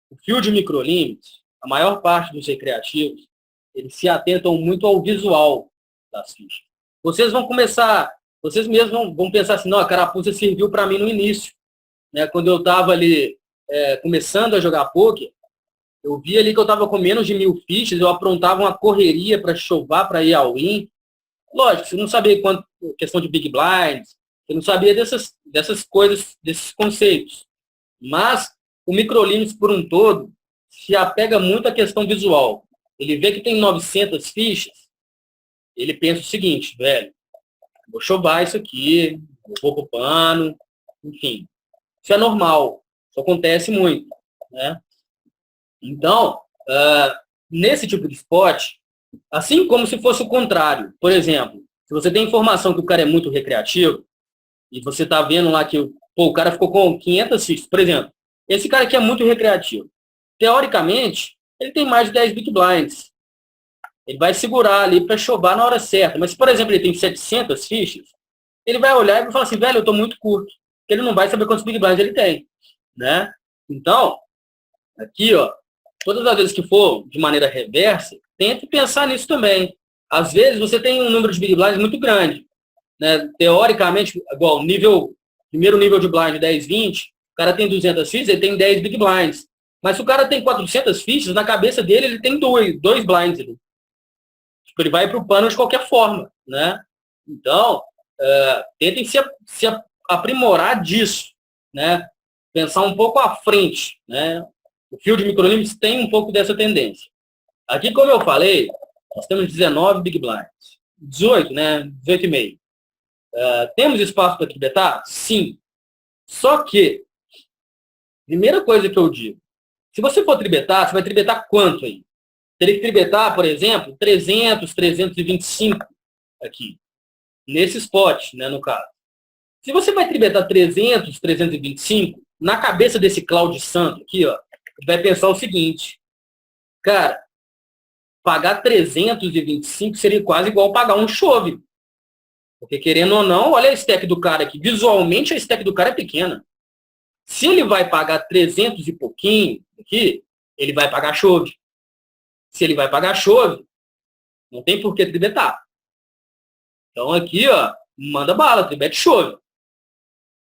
o field microlimit, a maior parte dos recreativos, eles se atentam muito ao visual das fichas. Vocês mesmos vão pensar assim, não, a carapuça serviu para mim no início, né? Quando eu estava ali começando a jogar poker, eu vi ali que eu estava com menos de 1000 fichas, eu aprontava uma correria para chovar, para ir ao win. Lógico, você não sabia questão de big blinds, você não sabia dessas coisas, desses conceitos. Mas o microlimits por um todo se apega muito à questão visual. Ele vê que tem 900 fichas, ele pensa o seguinte, velho, vou chovar isso aqui, vou pro pano, enfim. Isso é normal, isso acontece muito, né? Então, nesse tipo de spot, assim como se fosse o contrário, por exemplo, se você tem informação que o cara é muito recreativo, e você está vendo lá que o cara ficou com 500 fichas, por exemplo, esse cara aqui é muito recreativo. Teoricamente, ele tem mais de 10 big blinds. Ele vai segurar ali para chovar na hora certa. Mas se, por exemplo, ele tem 700 fichas, ele vai olhar e vai falar assim, velho, eu estou muito curto. Porque ele não vai saber quantos big blinds ele tem, né? Então, aqui, ó, todas as vezes que for de maneira reversa, tente pensar nisso também. Às vezes você tem um número de big blinds muito grande, né? Teoricamente, igual primeiro nível de blind 10, 20, o cara tem 200 fichas, ele tem 10 big blinds. Mas se o cara tem 400 fichas, na cabeça dele ele tem dois blinds. Tipo, ele vai para o pano de qualquer forma, né? Então, tentem se aprimorar disso, né? Pensar um pouco à frente, né? O field microlimits tem um pouco dessa tendência. Aqui, como eu falei, nós temos 19 big blinds. 18, né? 18,5. Temos espaço para tribetar? Sim. Só que, primeira coisa que eu digo, se você for tribetar, você vai tribetar quanto aí? Teria que tribetar, por exemplo, 300, 325 aqui. Nesse spot, né, no caso. Se você vai tribetar 300, 325, na cabeça desse Claudio Santo aqui, ó, vai pensar o seguinte, cara, pagar 325 seria quase igual pagar um chove. Porque, querendo ou não, olha a stack do cara aqui. Visualmente, a stack do cara é pequena. Se ele vai pagar 300 e pouquinho aqui, ele vai pagar chove. Se ele vai pagar chove, não tem por que tribetar. Então, aqui, ó, manda bala, tribete chove.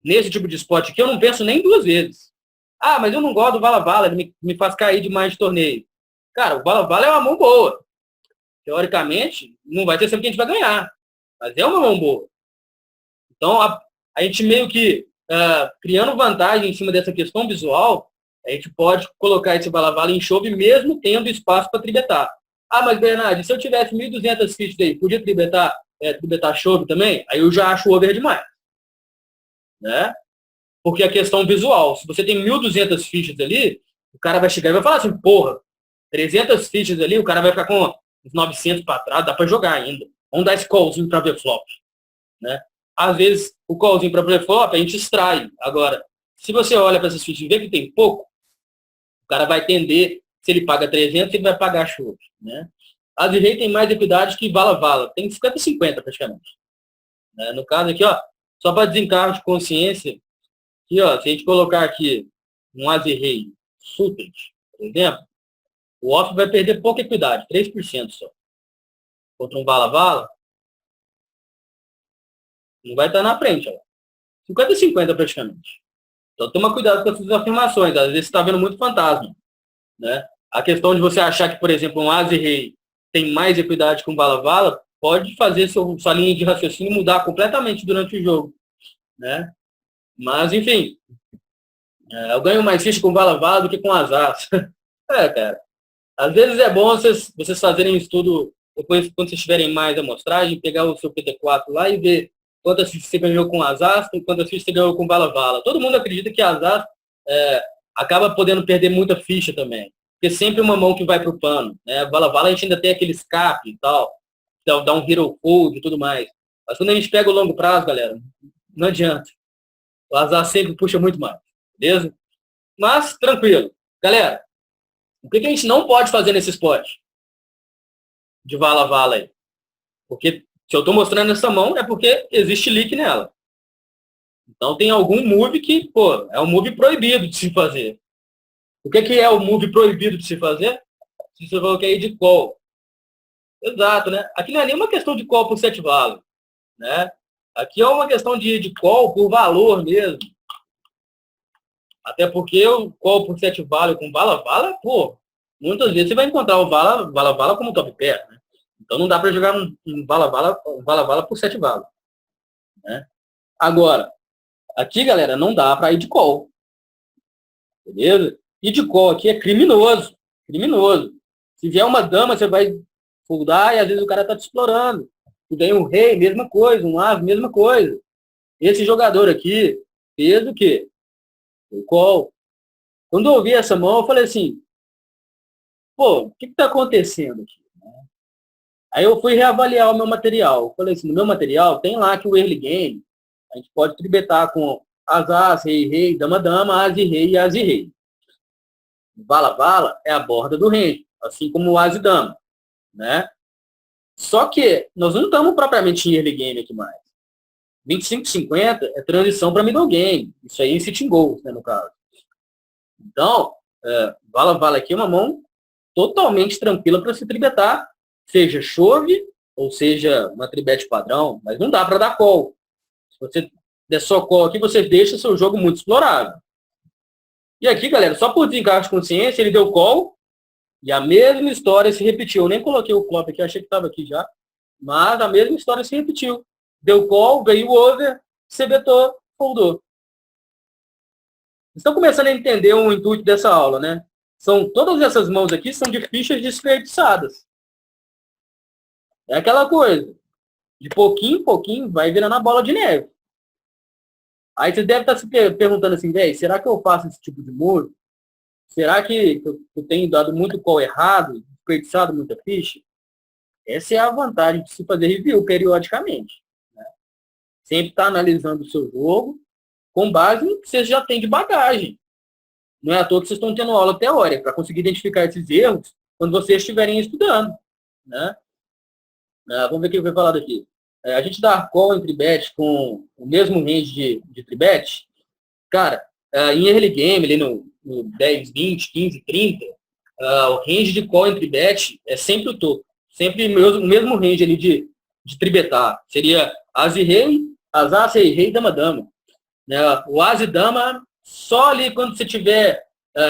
Nesse tipo de spot aqui, eu não penso nem duas vezes. Ah, mas eu não gosto do Vala-Vala, ele me faz cair demais de torneio. Cara, o Vala-Vala é uma mão boa. Teoricamente, não vai ser sempre que a gente vai ganhar. Mas é uma mão boa. Então, a gente meio que, criando vantagem em cima dessa questão visual, a gente pode colocar esse Vala-Vala em chove mesmo tendo espaço para tribetar. Ah, mas Bernardo, se eu tivesse 1.200 fichas aí, podia tribetar chove também? Aí eu já acho over demais. Né? Porque a questão visual, se você tem 1.200 fichas ali, o cara vai chegar e vai falar assim, porra, 300 fichas ali, o cara vai ficar com uns 900 para trás, dá para jogar ainda. Vamos dar esse callzinho para ver flop. Né? Às vezes, o callzinho para ver flop, a gente extrai. Agora, se você olha para essas fichas e vê que tem pouco, o cara vai entender, se ele paga 300, ele vai pagar chove. Né? As e rei tem mais equidade que vala-vala. Tem 50-50 praticamente. Né? No caso aqui, ó, só para desencargo de consciência, aqui, ó, se a gente colocar aqui um as e rei suited, por exemplo, o off vai perder pouca equidade, 3% só. Contra um vala-vala, não vai estar na frente, ó. 50-50 praticamente. Então toma cuidado com essas afirmações. Às vezes você está vendo muito fantasma. Né? A questão de você achar que, por exemplo, um as e rei tem mais equidade que um vala-vala pode fazer sua linha de raciocínio mudar completamente durante o jogo. Né? Mas, enfim, eu ganho mais ficha com vala-vala do que com azar. Cara. Às vezes é bom vocês fazerem um estudo, depois, quando vocês tiverem mais amostragem, pegar o seu PT4 lá e ver quantas fichas você ganhou com azar e quantas fichas você ganhou com vala-vala. Todo mundo acredita que azar acaba podendo perder muita ficha também. Porque sempre uma mão que vai para o pano. Né? Vala-vala a gente ainda tem aquele escape e tal, dá um hero code e tudo mais. Mas quando a gente pega o longo prazo, galera, não adianta. O azar sempre puxa muito mais. Beleza? Mas, tranquilo. Galera, o que a gente não pode fazer nesse spot de vala-vala aí? Porque se eu estou mostrando essa mão, é porque existe leak nela. Então tem algum move que, pô, é um move proibido de se fazer. O que é o move proibido de se fazer? Se você falou que é de call. Exato, né? Aqui não é nenhuma questão de call por 7 valo, né? Aqui é uma questão de call por valor mesmo. Até porque o call por 7 valo com vala-vala, pô, muitas vezes você vai encontrar o vala-vala como top pair, né? Então não dá para jogar um vala-vala por 7 valo, né? Agora, aqui, galera, não dá para ir de call. Beleza? E de call aqui é criminoso. Criminoso. Se vier uma dama, você vai foldar e às vezes o cara tá te explorando. Se vem um rei, mesma coisa. Um ave, mesma coisa. Esse jogador aqui fez o quê? O call. Quando eu ouvi essa mão, eu falei assim, pô, o que tá acontecendo aqui? Aí eu fui reavaliar o meu material. Eu falei assim, no meu material tem lá que o early game, a gente pode tribetar com as, rei, rei, dama, dama, as e rei e as e rei. Vala-vala é a borda do range, assim como o as e dama, né? Só que nós não estamos propriamente em early game aqui mais. 25-50 é transição para middle game. Isso aí é sitting goals, né, no caso. Então, vala-vala aqui é uma mão totalmente tranquila para se tribetar, seja chove ou seja uma tribete padrão, mas não dá para dar call. Se você der só call aqui, você deixa seu jogo muito explorável. E aqui, galera, só por desencargo de consciência, ele deu call e a mesma história se repetiu. Eu nem coloquei o flop aqui, achei que estava aqui já, mas a mesma história se repetiu. Deu call, veio o over, você betou, foldou. Estão começando a entender o intuito dessa aula, né? Todas essas mãos aqui são de fichas desperdiçadas. É aquela coisa. De pouquinho em pouquinho vai virando a bola de neve. Aí você deve estar se perguntando assim, velho, será que eu faço esse tipo de move? Será que eu tenho dado muito call errado, desperdiçado muita ficha? Essa é a vantagem de se fazer review periodicamente. Né? Sempre estar analisando o seu jogo com base no que você já tem de bagagem. Não é à toa que vocês estão tendo aula teórica para conseguir identificar esses erros quando vocês estiverem estudando. Né? Vamos ver o que foi falado aqui. A gente dá call em tribet com o mesmo range de tribet. Cara, em early game, ali no 10, 20, 15, 30, o range de call em tribet é sempre o topo. Sempre o mesmo range ali de tribetar. Seria as e rei, as, rei, rei, dama, dama. Né? O as e dama, só ali quando você tiver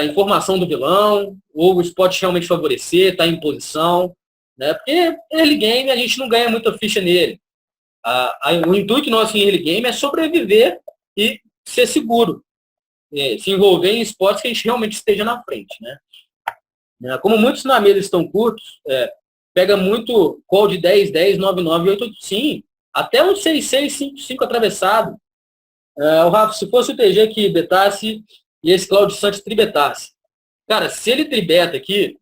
informação do vilão, ou o spot realmente favorecer, está em posição. Né? Porque early game a gente não ganha muita ficha nele. O intuito nosso em early game é sobreviver e ser seguro. Se envolver em esportes que a gente realmente esteja na frente. Né? Como muitos na mesa estão curtos, pega muito call de 10, 10, 9, 9, 8, 8, sim. Até um 6, 6, 5, 5 atravessado. O Rafa, se fosse o TG que betasse e esse Claudio Santos tribetasse. Cara, se ele tribeta aqui,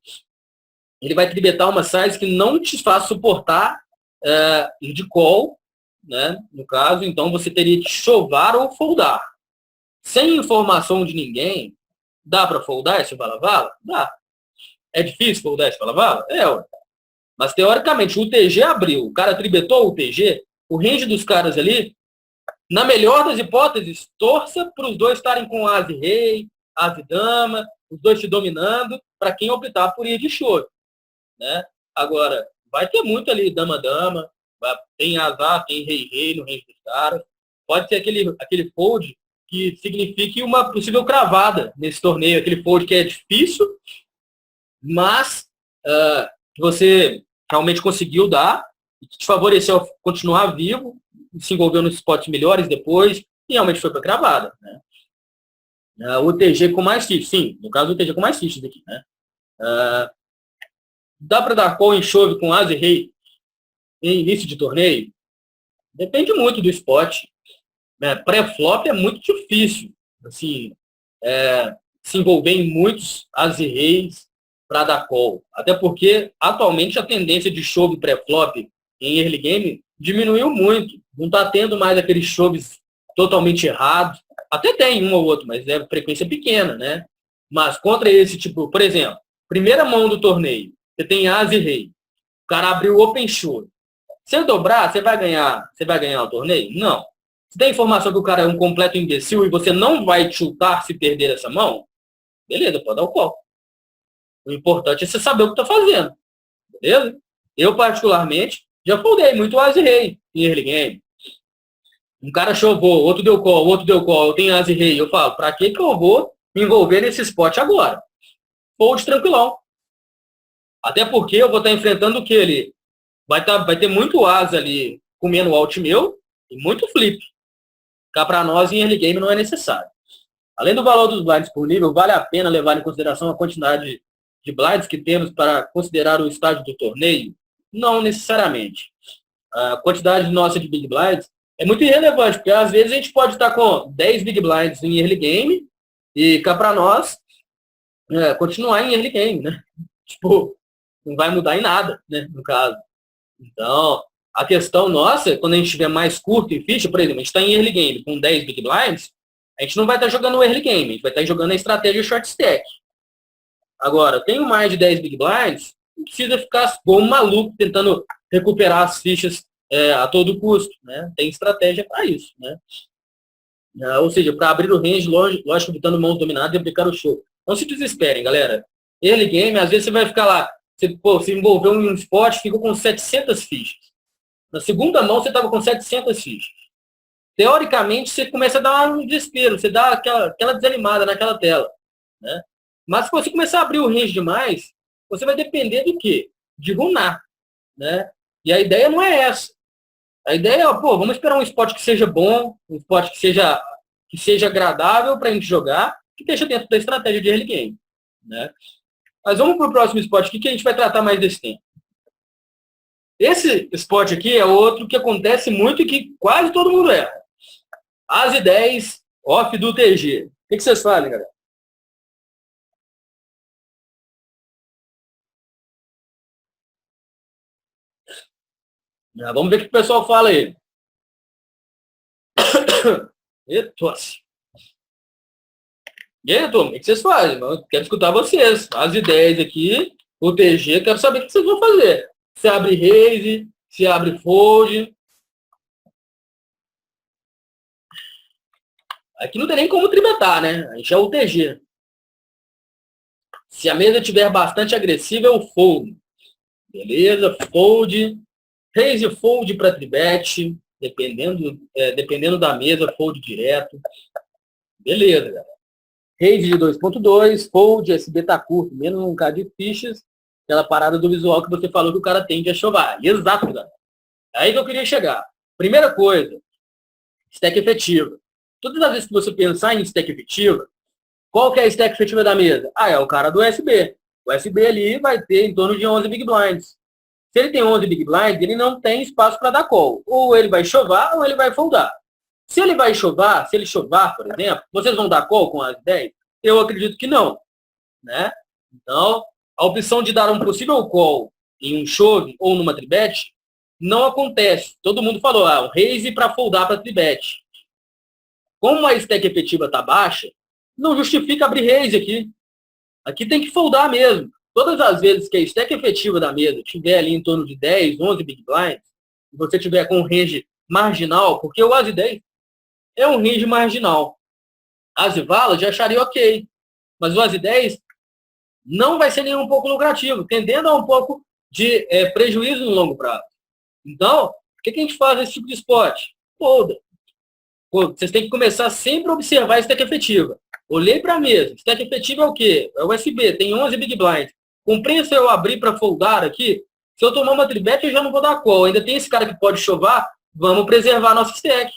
ele vai tribetar uma size que não te faz suportar de call, né? No caso, então você teria que chovar ou foldar. Sem informação de ninguém, dá para foldar esse vala-vala? Dá. É difícil foldar esse vala-vala? Mas, teoricamente, o UTG abriu, o cara tribetou o UTG, o range dos caras ali, na melhor das hipóteses, torça para os dois estarem com as e rei, as e dama, os dois te dominando, para quem optar por ir de chove, né? Agora, vai ter muito ali dama-dama, tem azar, tem rei-rei no range dos caras. Pode ser aquele fold que signifique uma possível cravada nesse torneio, aquele fold que é difícil, mas que você realmente conseguiu dar, que te favoreceu continuar vivo, se envolveu nos spots melhores depois, e realmente foi para cravada. Né? O TG com mais fichas, sim, no caso o TG com mais fichas aqui. Né? Dá para dar call em chove com as e rei em início de torneio? Depende muito do spot. Né? Pré-flop é muito difícil assim, se envolver em muitos as e reis para dar call. Até porque, atualmente, a tendência de chove pré-flop em early game diminuiu muito. Não está tendo mais aqueles choves totalmente errados. Até tem um ou outro, mas é frequência pequena, né? Mas contra esse tipo, por exemplo, primeira mão do torneio, você tem as e rei. O cara abriu o open shove. Se dobrar, você vai ganhar o torneio? Não. Se tem informação que o cara é um completo imbecil e você não vai chutar se perder essa mão, beleza, pode dar o call. O importante é você saber o que está fazendo. Beleza? Eu, particularmente, já foldei muito as e rei em early game. Um cara chovou, outro deu call, eu tenho as e rei. Eu falo, pra que eu vou me envolver nesse spot agora? Fold tranquilão. Até porque eu vou estar enfrentando o que ali? Vai ter muito as ali comendo alt meu e muito flip. Cá para nós em early game não é necessário. Além do valor dos blinds por nível, vale a pena levar em consideração a quantidade de blinds que temos para considerar o estágio do torneio? Não necessariamente. A quantidade nossa de big blinds é muito irrelevante, porque às vezes a gente pode estar com 10 big blinds em early game e cá para nós continuar em early game, né? Tipo, não vai mudar em nada, né, no caso. Então, a questão nossa, quando a gente estiver mais curto em ficha, por exemplo, a gente está em early game com 10 big blinds, a gente não vai estar jogando o early game, a gente vai estar jogando a estratégia short stack. Agora, eu tenho mais de 10 big blinds, não precisa ficar como um maluco tentando recuperar as fichas a todo custo. Né? Tem estratégia para isso. Né? Ou seja, para abrir o range, lógico, evitando mãos dominadas e aplicar o show. Não se desesperem, galera. Early game, às vezes você vai ficar lá, se envolveu em um spot, ficou com 700 fichas. Na segunda mão, você estava com 700 fichas. Teoricamente, você começa a dar um desespero, você dá aquela desanimada naquela tela. Né? Mas se você começar a abrir o range demais, você vai depender do quê? De runar. Né? E a ideia não é essa. A ideia é, vamos esperar um spot que seja bom, um spot que seja agradável para a gente jogar, que esteja dentro da estratégia de early game. Né? Mas vamos para o próximo spot aqui, que a gente vai tratar mais desse tempo. Esse spot aqui é outro que acontece muito e que quase todo mundo erra. As e 10 off do TG. O que vocês fazem, galera? Vamos ver o que o pessoal fala aí. E tosse. E aí, turma, o que vocês fazem? Eu quero escutar vocês. As ideias aqui, o TG, quero saber o que vocês vão fazer. Se abre raise, se abre fold. Aqui não tem nem como tributar, né? A gente é o TG. Se a mesa estiver bastante agressiva, eu fold. Beleza, fold. Raise fold para tribet. Dependendo da mesa, fold direto. Beleza, galera. Raise de 2.2, fold, SB tá curto, menos 1k de fichas. Aquela parada do visual que você falou que o cara tende a chovar. Exato, galera. Aí que eu queria chegar. Primeira coisa, stack efetiva. Todas as vezes que você pensar em stack efetiva, qual que é a stack efetiva da mesa? É o cara do SB. O SB ali vai ter em torno de 11 big blinds. Se ele tem 11 big blinds, ele não tem espaço para dar call. Ou ele vai chovar ou ele vai foldar. Se ele chovar, por exemplo, vocês vão dar call com as 10? Eu acredito que não. Né? Então, a opção de dar um possível call em um chove ou numa tribet não acontece. Todo mundo falou, o raise para foldar para tribet. Como a stack efetiva está baixa, não justifica abrir raise aqui. Aqui tem que foldar mesmo. Todas as vezes que a stack efetiva da mesa estiver ali em torno de 10, 11 big blinds, e você tiver com um range marginal, porque o As 10 é um range marginal. As e vala já acharia ok, mas o As 10 não vai ser nem um pouco lucrativo, tendendo a um pouco de prejuízo no longo prazo. Então, o que a gente faz nesse tipo de spot? Folda. Vocês têm que começar sempre a observar a stack efetiva. Olhei para a mesa. Stack efetiva é o quê? É o USB, tem 11 big blinds. Compensa eu abrir para foldar aqui? Se eu tomar uma tribet, eu já não vou dar call. Ainda tem esse cara que pode chovar. Vamos preservar nossa stack.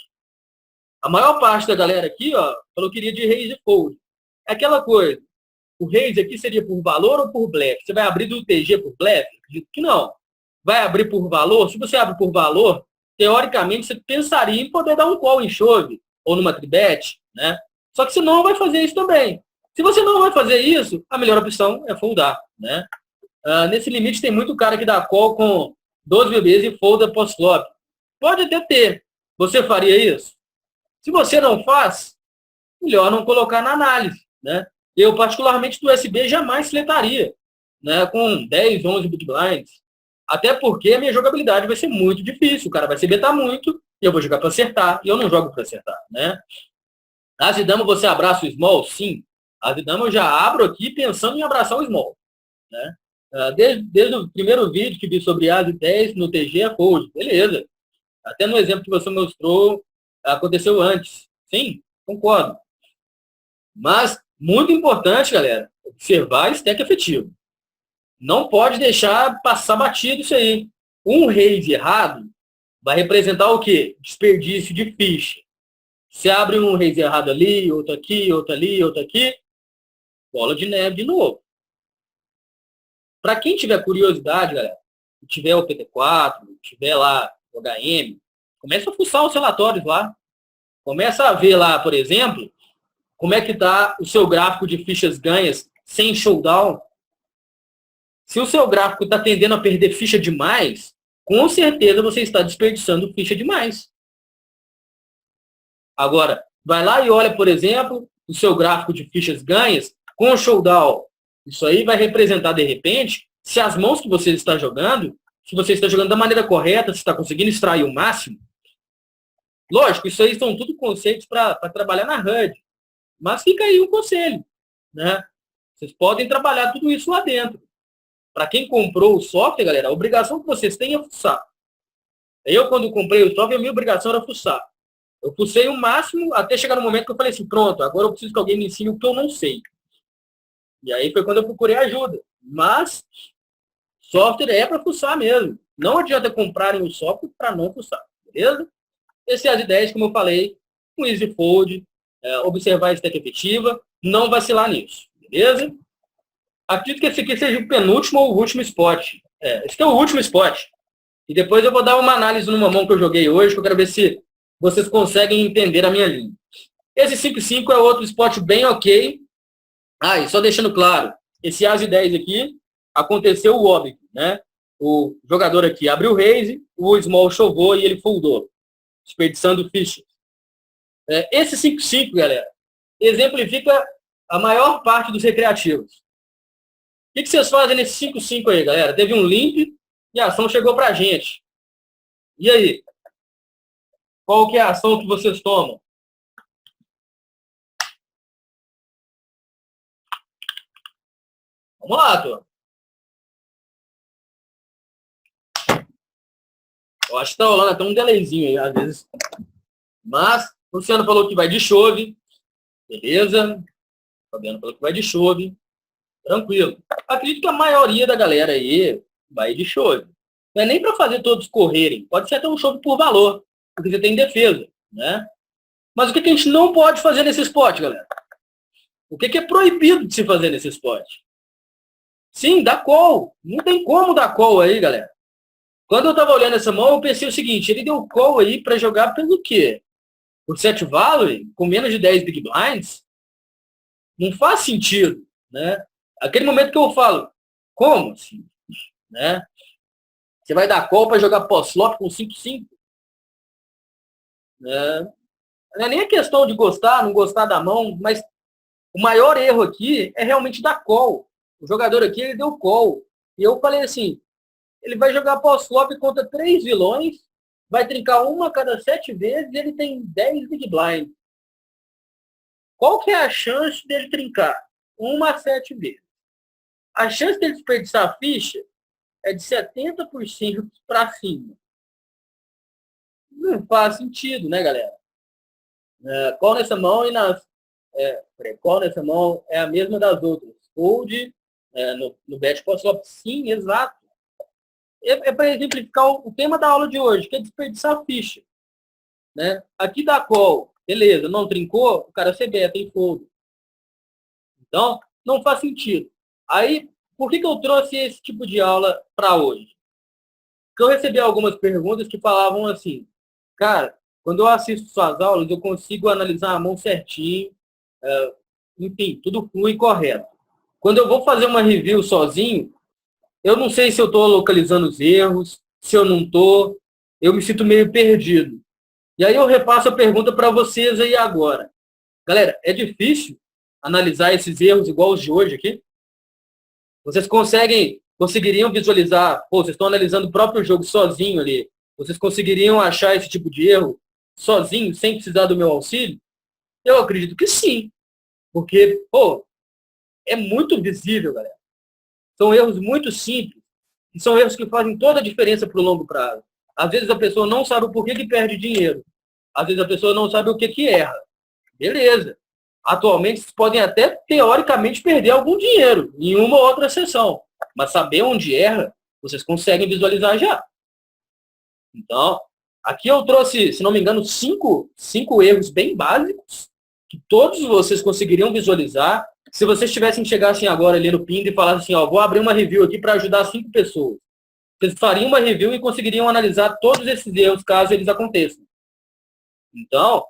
A maior parte da galera aqui, ó, falou que iria de raise e fold. É aquela coisa. O raise aqui seria por valor ou por blefe? Você vai abrir do TG por blefe? Acredito que não. Vai abrir por valor? Se você abre por valor, teoricamente você pensaria em poder dar um call em chove ou numa tribet, né? Só que você não vai fazer isso também. Se você não vai fazer isso, a melhor opção é foldar, né? Nesse limite tem muito cara que dá call com 12 bebês e folda pós-flop. Pode até ter. Você faria isso? Se você não faz, melhor não colocar na análise, né? Eu, particularmente, do USB jamais fletaria, né? Com 10, 11 big blinds. Até porque a minha jogabilidade vai ser muito difícil. O cara vai se betar muito e eu vou jogar para acertar. E eu não jogo para acertar, né? As e dama, você abraça o small? Sim. As e dama eu já abro aqui pensando em abraçar o small, né? Desde o primeiro vídeo que vi sobre As e 10 no TG é fold. Beleza. Até no exemplo que você mostrou, aconteceu antes. Sim, concordo. Mas, muito importante, galera, observar stack efetivo. Não pode deixar passar batido isso aí. Um raise errado vai representar o quê? Desperdício de ficha. Você abre um raise errado ali, outro aqui, outro ali, outro aqui, bola de neve de novo. Para quem tiver curiosidade, galera, tiver o PT4, tiver lá o HM, começa a fuçar os relatórios lá. Começa a ver lá, por exemplo, como é que está o seu gráfico de fichas ganhas sem showdown. Se o seu gráfico está tendendo a perder ficha demais, com certeza você está desperdiçando ficha demais. Agora, vai lá e olha, por exemplo, o seu gráfico de fichas ganhas com showdown. Isso aí vai representar, de repente, se as mãos que você está jogando, se você está jogando da maneira correta, se está conseguindo extrair o máximo. Lógico, isso aí são tudo conceitos para trabalhar na HUD. Mas fica aí um conselho, né? Vocês podem trabalhar tudo isso lá dentro. Para quem comprou o software, galera, a obrigação que vocês têm é fuçar. Eu, quando comprei o software, a minha obrigação era fuçar. Eu fucei o máximo até chegar no momento que eu falei assim, pronto, agora eu preciso que alguém me ensine o que eu não sei. E aí foi quando eu procurei ajuda. Mas software é para fuçar mesmo. Não adianta comprarem o software para não fuçar, beleza? Essas são as ideias, como eu falei, um easy fold, observar a stack efetiva, não vacilar nisso, beleza? Acredito que esse aqui seja o penúltimo ou o último spot. Esse aqui é o último spot. E depois eu vou dar uma análise numa mão que eu joguei hoje, que eu quero ver se vocês conseguem entender a minha linha. Esse 5-5 é outro spot bem ok. E só deixando claro, esse As 10 aqui, aconteceu o óbvio, né? O jogador aqui abriu o raise, o small chovou e ele foldou, desperdiçando fichas. Esse 5-5, galera, exemplifica a maior parte dos recreativos. O que vocês fazem nesse 5-5 aí, galera? Teve um limp e a ação chegou pra gente. E aí? Qual que é a ação que vocês tomam? Vamos lá, turma. Eu acho que tá rolando até um delayzinho aí, às vezes. Mas, o Luciano falou que vai de chove. Beleza. Fabiano falou que vai de chove. Tranquilo. Acredito que a maioria da galera aí vai de chove. Não é nem para fazer todos correrem. Pode ser até um chove por valor, porque você tem defesa, né? Mas o que a gente não pode fazer nesse spot, galera? O que é proibido de se fazer nesse spot? Sim, dá call. Não tem como dar call aí, galera. Quando eu estava olhando essa mão, eu pensei o seguinte, ele deu call aí para jogar pelo quê? Por set value, com menos de 10 big blinds? Não faz sentido, né? Aquele momento que eu falo, como assim? Né? Você vai dar call para jogar post-flop com 5-5? Não é nem a questão de gostar, não gostar da mão, mas o maior erro aqui é realmente dar call. O jogador aqui, ele deu call. E eu falei assim, ele vai jogar pós-flop contra 3 vilões, vai trincar uma a cada 7 vezes e ele tem 10 big blind. Qual que é a chance dele trincar? 1 a 7 vezes. A chance dele desperdiçar a ficha é de 70% para cima. Não faz sentido, né, galera? Call nessa mão e call nessa mão é a mesma das outras. Fold no bet pós-flop, sim, exato. É para exemplificar o tema da aula de hoje, que é desperdiçar a ficha. Né? Aqui dá call, beleza, não trincou, o cara se beta e fold. Então, não faz sentido. Aí, por que eu trouxe esse tipo de aula para hoje? Porque eu recebi algumas perguntas que falavam assim, cara, quando eu assisto suas aulas, eu consigo analisar a mão certinho, enfim, tudo flui correto. Quando eu vou fazer uma review sozinho, eu não sei se eu estou localizando os erros, se eu não estou, eu me sinto meio perdido. E aí eu repasso a pergunta para vocês aí agora. Galera, é difícil analisar esses erros igual os de hoje aqui? Vocês conseguiriam visualizar, vocês estão analisando o próprio jogo sozinho ali, vocês conseguiriam achar esse tipo de erro sozinho, sem precisar do meu auxílio? Eu acredito que sim. Porque, é muito visível, galera. São erros muito simples. E são erros que fazem toda a diferença para o longo prazo. Às vezes a pessoa não sabe o porquê que perde dinheiro. Às vezes a pessoa não sabe o que erra. Beleza. Atualmente, vocês podem até, teoricamente, perder algum dinheiro em uma ou outra sessão. Mas saber onde erra, vocês conseguem visualizar já. Então, aqui eu trouxe, se não me engano, cinco erros bem básicos que todos vocês conseguiriam visualizar se vocês chegassem agora ali no Pindo e falassem assim, vou abrir uma review aqui para ajudar 5 pessoas. Vocês fariam uma review e conseguiriam analisar todos esses erros caso eles aconteçam. Então,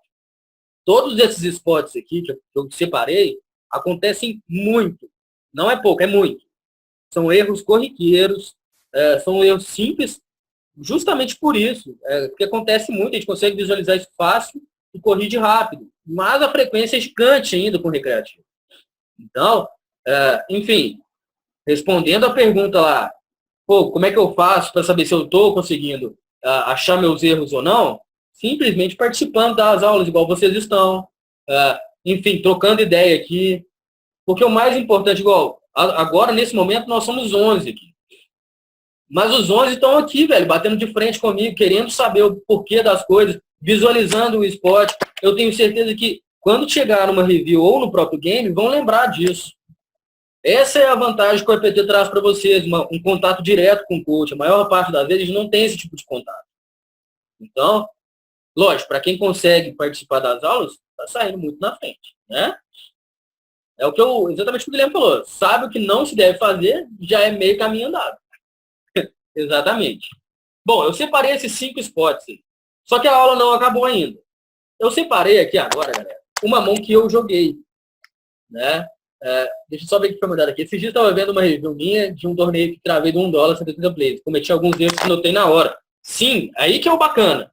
todos esses spots aqui que eu separei acontecem muito. Não é pouco, é muito. São erros corriqueiros, são erros simples, justamente por isso. Porque acontece muito, a gente consegue visualizar isso fácil e corrige rápido. Mas a frequência é gigante ainda com o recreativo. Então, enfim, respondendo a pergunta lá, como é que eu faço para saber se eu estou conseguindo achar meus erros ou não? Simplesmente participando das aulas, igual vocês estão. Enfim, trocando ideia aqui. Porque o mais importante, igual, agora, nesse momento, nós somos 11 aqui. Mas os 11 estão aqui, velho, batendo de frente comigo, querendo saber o porquê das coisas, visualizando o esporte. Eu tenho certeza que, quando chegar numa review ou no próprio game, vão lembrar disso. Essa é a vantagem que o EPT traz para vocês, um contato direto com o coach. A maior parte das vezes não tem esse tipo de contato. Então, lógico, para quem consegue participar das aulas, está saindo muito na frente, né? É exatamente o que o Guilherme falou. Sabe o que não se deve fazer, já é meio caminho andado. Exatamente. Bom, eu separei esses 5 spots. Só que a aula não acabou ainda. Eu separei aqui agora, galera, uma mão que eu joguei, né? Deixa eu só ver o que foi mandado aqui. Esses dias eu estava vendo uma review minha de um torneio que travei de $1, 70 plays. Cometi alguns erros que notei na hora. Sim, aí que é o bacana.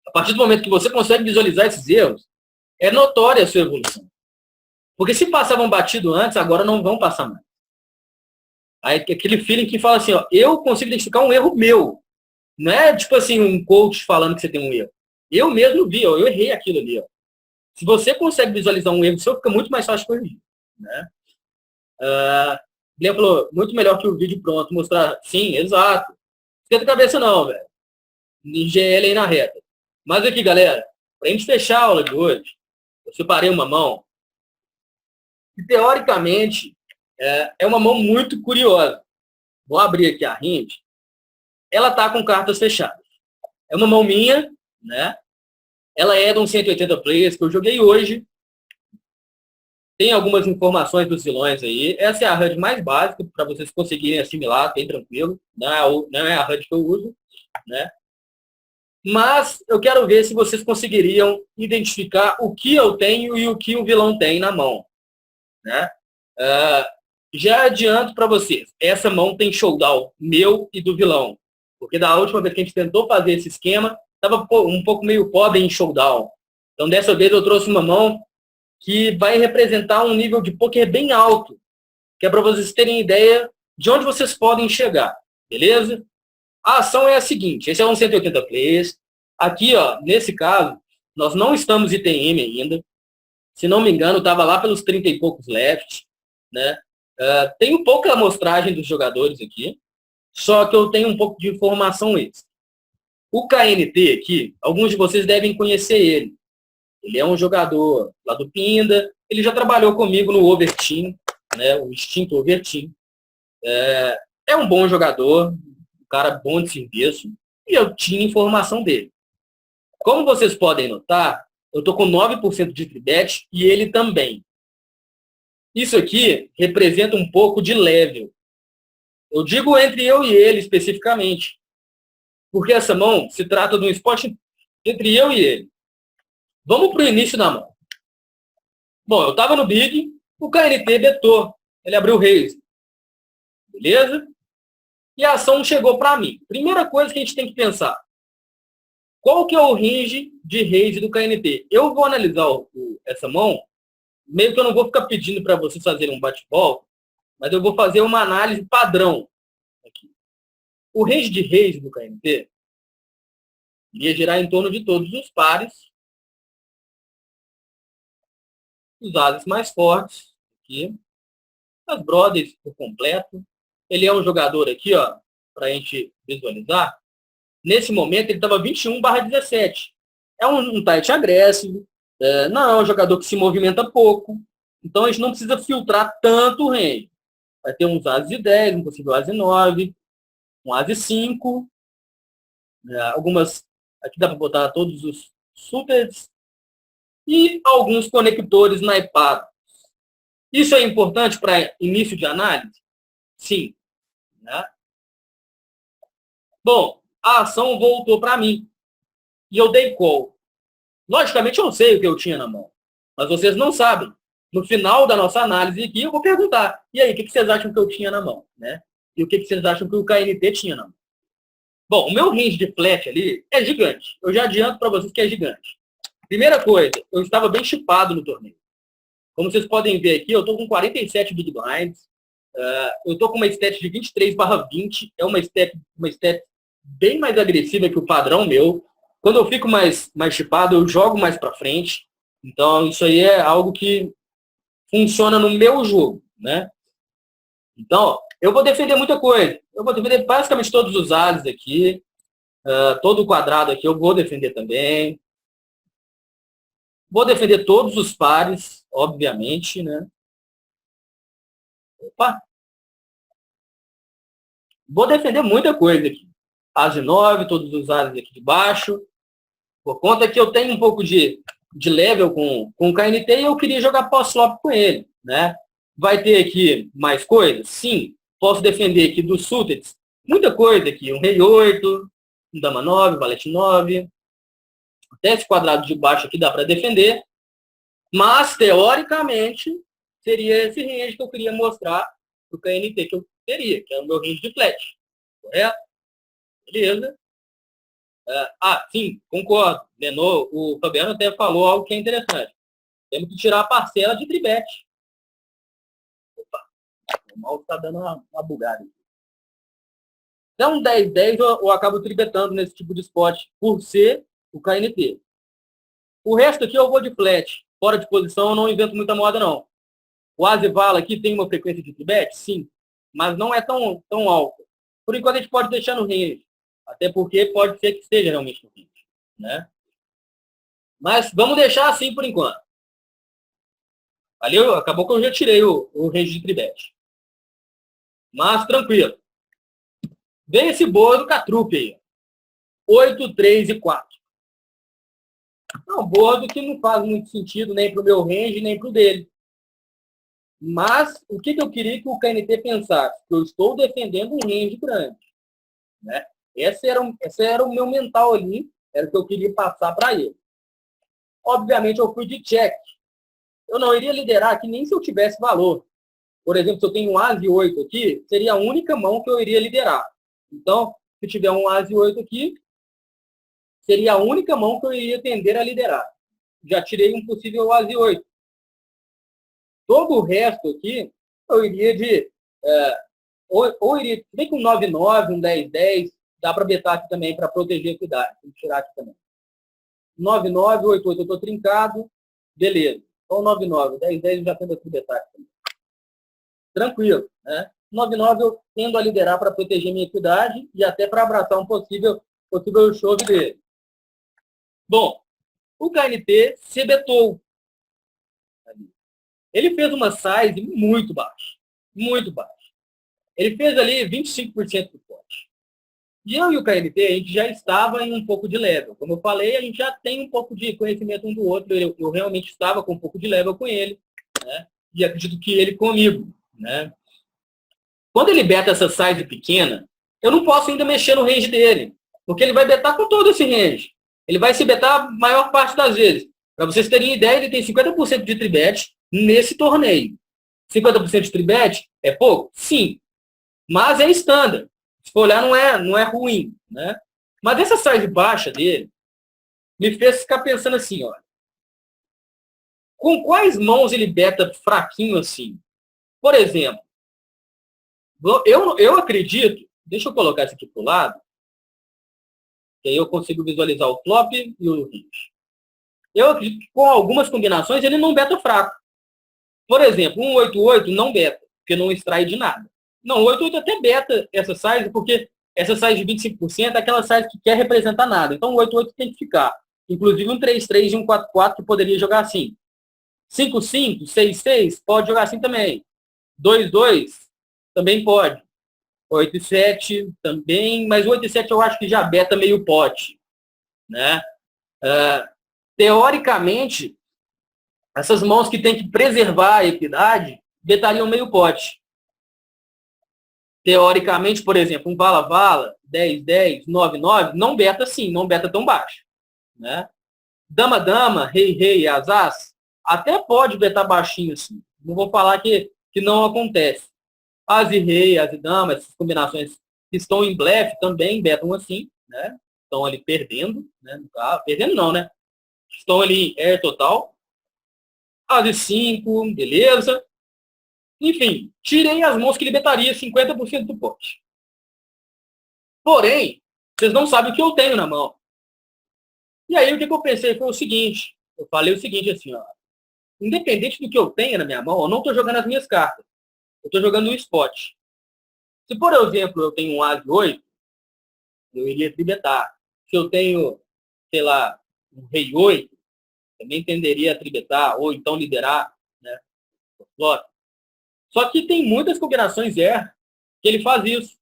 A partir do momento que você consegue visualizar esses erros, é notória a sua evolução. Porque se passavam batido antes, agora não vão passar mais. Aí aquele feeling que fala assim, eu consigo identificar um erro meu. Não é tipo assim, um coach falando que você tem um erro. Eu mesmo vi, eu errei aquilo ali. Se você consegue visualizar um erro seu, fica muito mais fácil de corrigir. Né? Guilherme falou, muito melhor que o vídeo pronto, mostrar. Sim, exato. Esquenta a cabeça não, velho. GL aí na reta. Mas aqui, galera, pra gente fechar a aula de hoje, eu separei uma mão que, teoricamente, é uma mão muito curiosa. Vou abrir aqui a hint. Ela tá com cartas fechadas. É uma mão minha, né? Ela é de um 180 players que eu joguei hoje. Tem algumas informações dos vilões aí. Essa é a HUD mais básica para vocês conseguirem assimilar, bem tranquilo. Não é a HUD que eu uso, né? Mas eu quero ver se vocês conseguiriam identificar o que eu tenho e o que o vilão tem na mão, né? Já adianto para vocês, essa mão tem showdown meu e do vilão. Porque da última vez que a gente tentou fazer esse esquema, estava um pouco meio pobre em showdown. Então, dessa vez eu trouxe uma mão que vai representar um nível de poker bem alto. que é para vocês terem ideia de onde vocês podem chegar, beleza? A ação é a seguinte, esse é um 180 plays. Aqui, ó, nesse caso, nós não estamos ITM ainda. Se não me engano, estava lá pelos 30 e poucos left, né? Tenho pouca amostragem dos jogadores aqui, só que eu tenho um pouco de informação extra. O KNT aqui, alguns de vocês devem conhecer ele. Ele é um jogador lá do Pinda, ele já trabalhou comigo no Overteam, né, o extinto Overteam. É um bom jogador, um cara bom de serviço, e eu tinha informação dele. Como vocês podem notar, eu estou com 9% de tribet e ele também. Isso aqui representa um pouco de level. Eu digo entre eu e ele especificamente, porque essa mão se trata de um spot entre eu e ele. Vamos para o início da mão. Bom, eu estava no big, o KNT betou. Ele abriu o raise. Beleza? E a ação chegou para mim. Primeira coisa que a gente tem que pensar. Qual que é o range de raise do KNT? Eu vou analisar essa mão, meio que eu não vou ficar pedindo para vocês fazerem um bate-volta, mas eu vou fazer uma análise padrão aqui. O range de raise do KNT iria girar em torno de todos os pares. Os ases mais fortes aqui. As brothers por completo. Ele é um jogador aqui, ó, para a gente visualizar. Nesse momento ele estava 21/17. É um tight agressivo. Não é um jogador que se movimenta pouco. Então a gente não precisa filtrar tanto o range. Vai ter uns ases de 10, um possível ase 9, um ase 5. Algumas. Aqui dá para botar todos os supers. E alguns conectores naipados. Isso é importante para início de análise? Sim. Né? Bom, a ação voltou para mim. E eu dei call. Logicamente, eu sei o que eu tinha na mão. Mas vocês não sabem. No final da nossa análise aqui, eu vou perguntar. E aí, o que vocês acham que eu tinha na mão? Né? E o que vocês acham que o KNT tinha na mão? Bom, o meu range de flat ali é gigante. Eu já adianto para vocês que é gigante. Primeira coisa, eu estava bem chipado no torneio. Como vocês podem ver aqui, eu estou com 47 big blinds. Eu estou com uma stat de 23/20. É uma stat bem mais agressiva que o padrão meu. Quando eu fico mais chipado, eu jogo mais para frente. Então, isso aí é algo que funciona no meu jogo, né? Então, eu vou defender muita coisa. Eu vou defender basicamente todos os ases aqui. Todo o quadrado aqui eu vou defender também. Vou defender todos os pares, obviamente, né? Opa! Vou defender muita coisa aqui. Ase 9, todos os ases aqui de baixo. Por conta que eu tenho um pouco de level com o KNT e eu queria jogar post-flop com ele, né? Vai ter aqui mais coisas? Sim. Posso defender aqui dos suited. Muita coisa aqui. Um rei 8, um dama 9, valete 9. Até esse quadrado de baixo aqui dá para defender. Mas, teoricamente, seria esse range que eu queria mostrar para o KNT que eu teria, que é o meu range de flat. Correto? Beleza. Sim, concordo. Lenô, o Fabiano até falou algo que é interessante. Temos que tirar a parcela de tribet. Opa, o mouse está dando uma bugada. Então, 10-10 eu acabo tribetando nesse tipo de spot por ser o KNT. O resto aqui eu vou de flat. Fora de posição eu não invento muita moda, não. O Azevala aqui tem uma frequência de tribet? Sim. Mas não é tão alta. Por enquanto a gente pode deixar no range. Até porque pode ser que esteja realmente no range. Né? Mas vamos deixar assim por enquanto. Valeu? Acabou que eu já tirei o range de tribet. Mas tranquilo. Vem esse board do Catrupe aí. 8, 3 e 4. É um board que não faz muito sentido nem para o meu range, nem para o dele. Mas o que eu queria que o KNT pensasse? Que eu estou defendendo um range grande. Né? Esse era o meu mental ali. Era o que eu queria passar para ele. Obviamente eu fui de check. Eu não iria liderar aqui nem se eu tivesse valor. Por exemplo, se eu tenho um Ase 8 aqui, seria a única mão que eu iria liderar. Então, se tiver um Ase 8 aqui, seria a única mão que eu iria tender a liderar. Já tirei um possível Ase 8. Todo o resto aqui eu iria de... ou iria... Se bem que um 9-9, um 10-10, dá para betar aqui também para proteger a equidade. Tem que tirar aqui também. 9-9, 8-8, eu estou trincado. Beleza. Então 9-9, 10-10 eu já tendo aqui betar aqui também. Tranquilo, né? 9-9 eu tendo a liderar para proteger minha equidade e até para abraçar um possível chove dele. Bom, o KNT se betou. Ele fez uma size muito baixa. Muito baixa. Ele fez ali 25% do pote. E eu e o KNT, a gente já estava em um pouco de level. Como eu falei, a gente já tem um pouco de conhecimento um do outro. Eu realmente estava com um pouco de level com ele, né? E acredito que ele comigo, né? Quando ele beta essa size pequena, eu não posso ainda mexer no range dele, porque ele vai betar com todo esse range. Ele vai se betar a maior parte das vezes. Para vocês terem ideia, ele tem 50% de tribet nesse torneio. 50% de tribet é pouco? Sim. Mas é standard. Se for olhar, não é ruim, né? Mas essa size baixa dele me fez ficar pensando assim, ó. Com quais mãos ele beta fraquinho assim? Por exemplo, eu acredito, deixa eu colocar isso aqui para o lado, que aí eu consigo visualizar o flop e o range. Eu acredito que com algumas combinações ele não beta fraco. Por exemplo, um 8-8 não beta, porque não extrai de nada. Não, o 8-8 até beta essa size, porque essa size de 25% é aquela size que quer representar nada. Então o 8-8 tem que ficar. Inclusive um 3-3 e um 4-4 que poderia jogar assim. 5-5, 6-6 pode jogar assim também. 2-2 também pode. 8-7 também, mas o 8-7 eu acho que já beta meio pote, né? Teoricamente, essas mãos que tem que preservar a equidade betariam meio pote. Teoricamente, por exemplo, um vala-vala, 10-10, 9-9, não beta assim, não beta tão baixo, né? Dama-dama, rei-rei, as, até pode betar baixinho assim. Não vou falar que não acontece. As e rei, as e dama, essas combinações que estão em blefe também betam assim, né? Estão ali perdendo, né? Perdendo não, né? Estão ali em air total. As e 5, beleza. Enfim, tirei as mãos que ele betaria 50% do pote. Porém, vocês não sabem o que eu tenho na mão. E aí o que eu pensei foi o seguinte, eu falei o seguinte assim, ó. Independente do que eu tenha na minha mão, eu não estou jogando as minhas cartas. Eu estou jogando um spot. Se, por exemplo, eu tenho um As 8, eu iria tribetar. Se eu tenho, sei lá, um Rei 8, também tenderia a tribetar, ou então liderar, né? Só que tem muitas combinações que ele faz isso.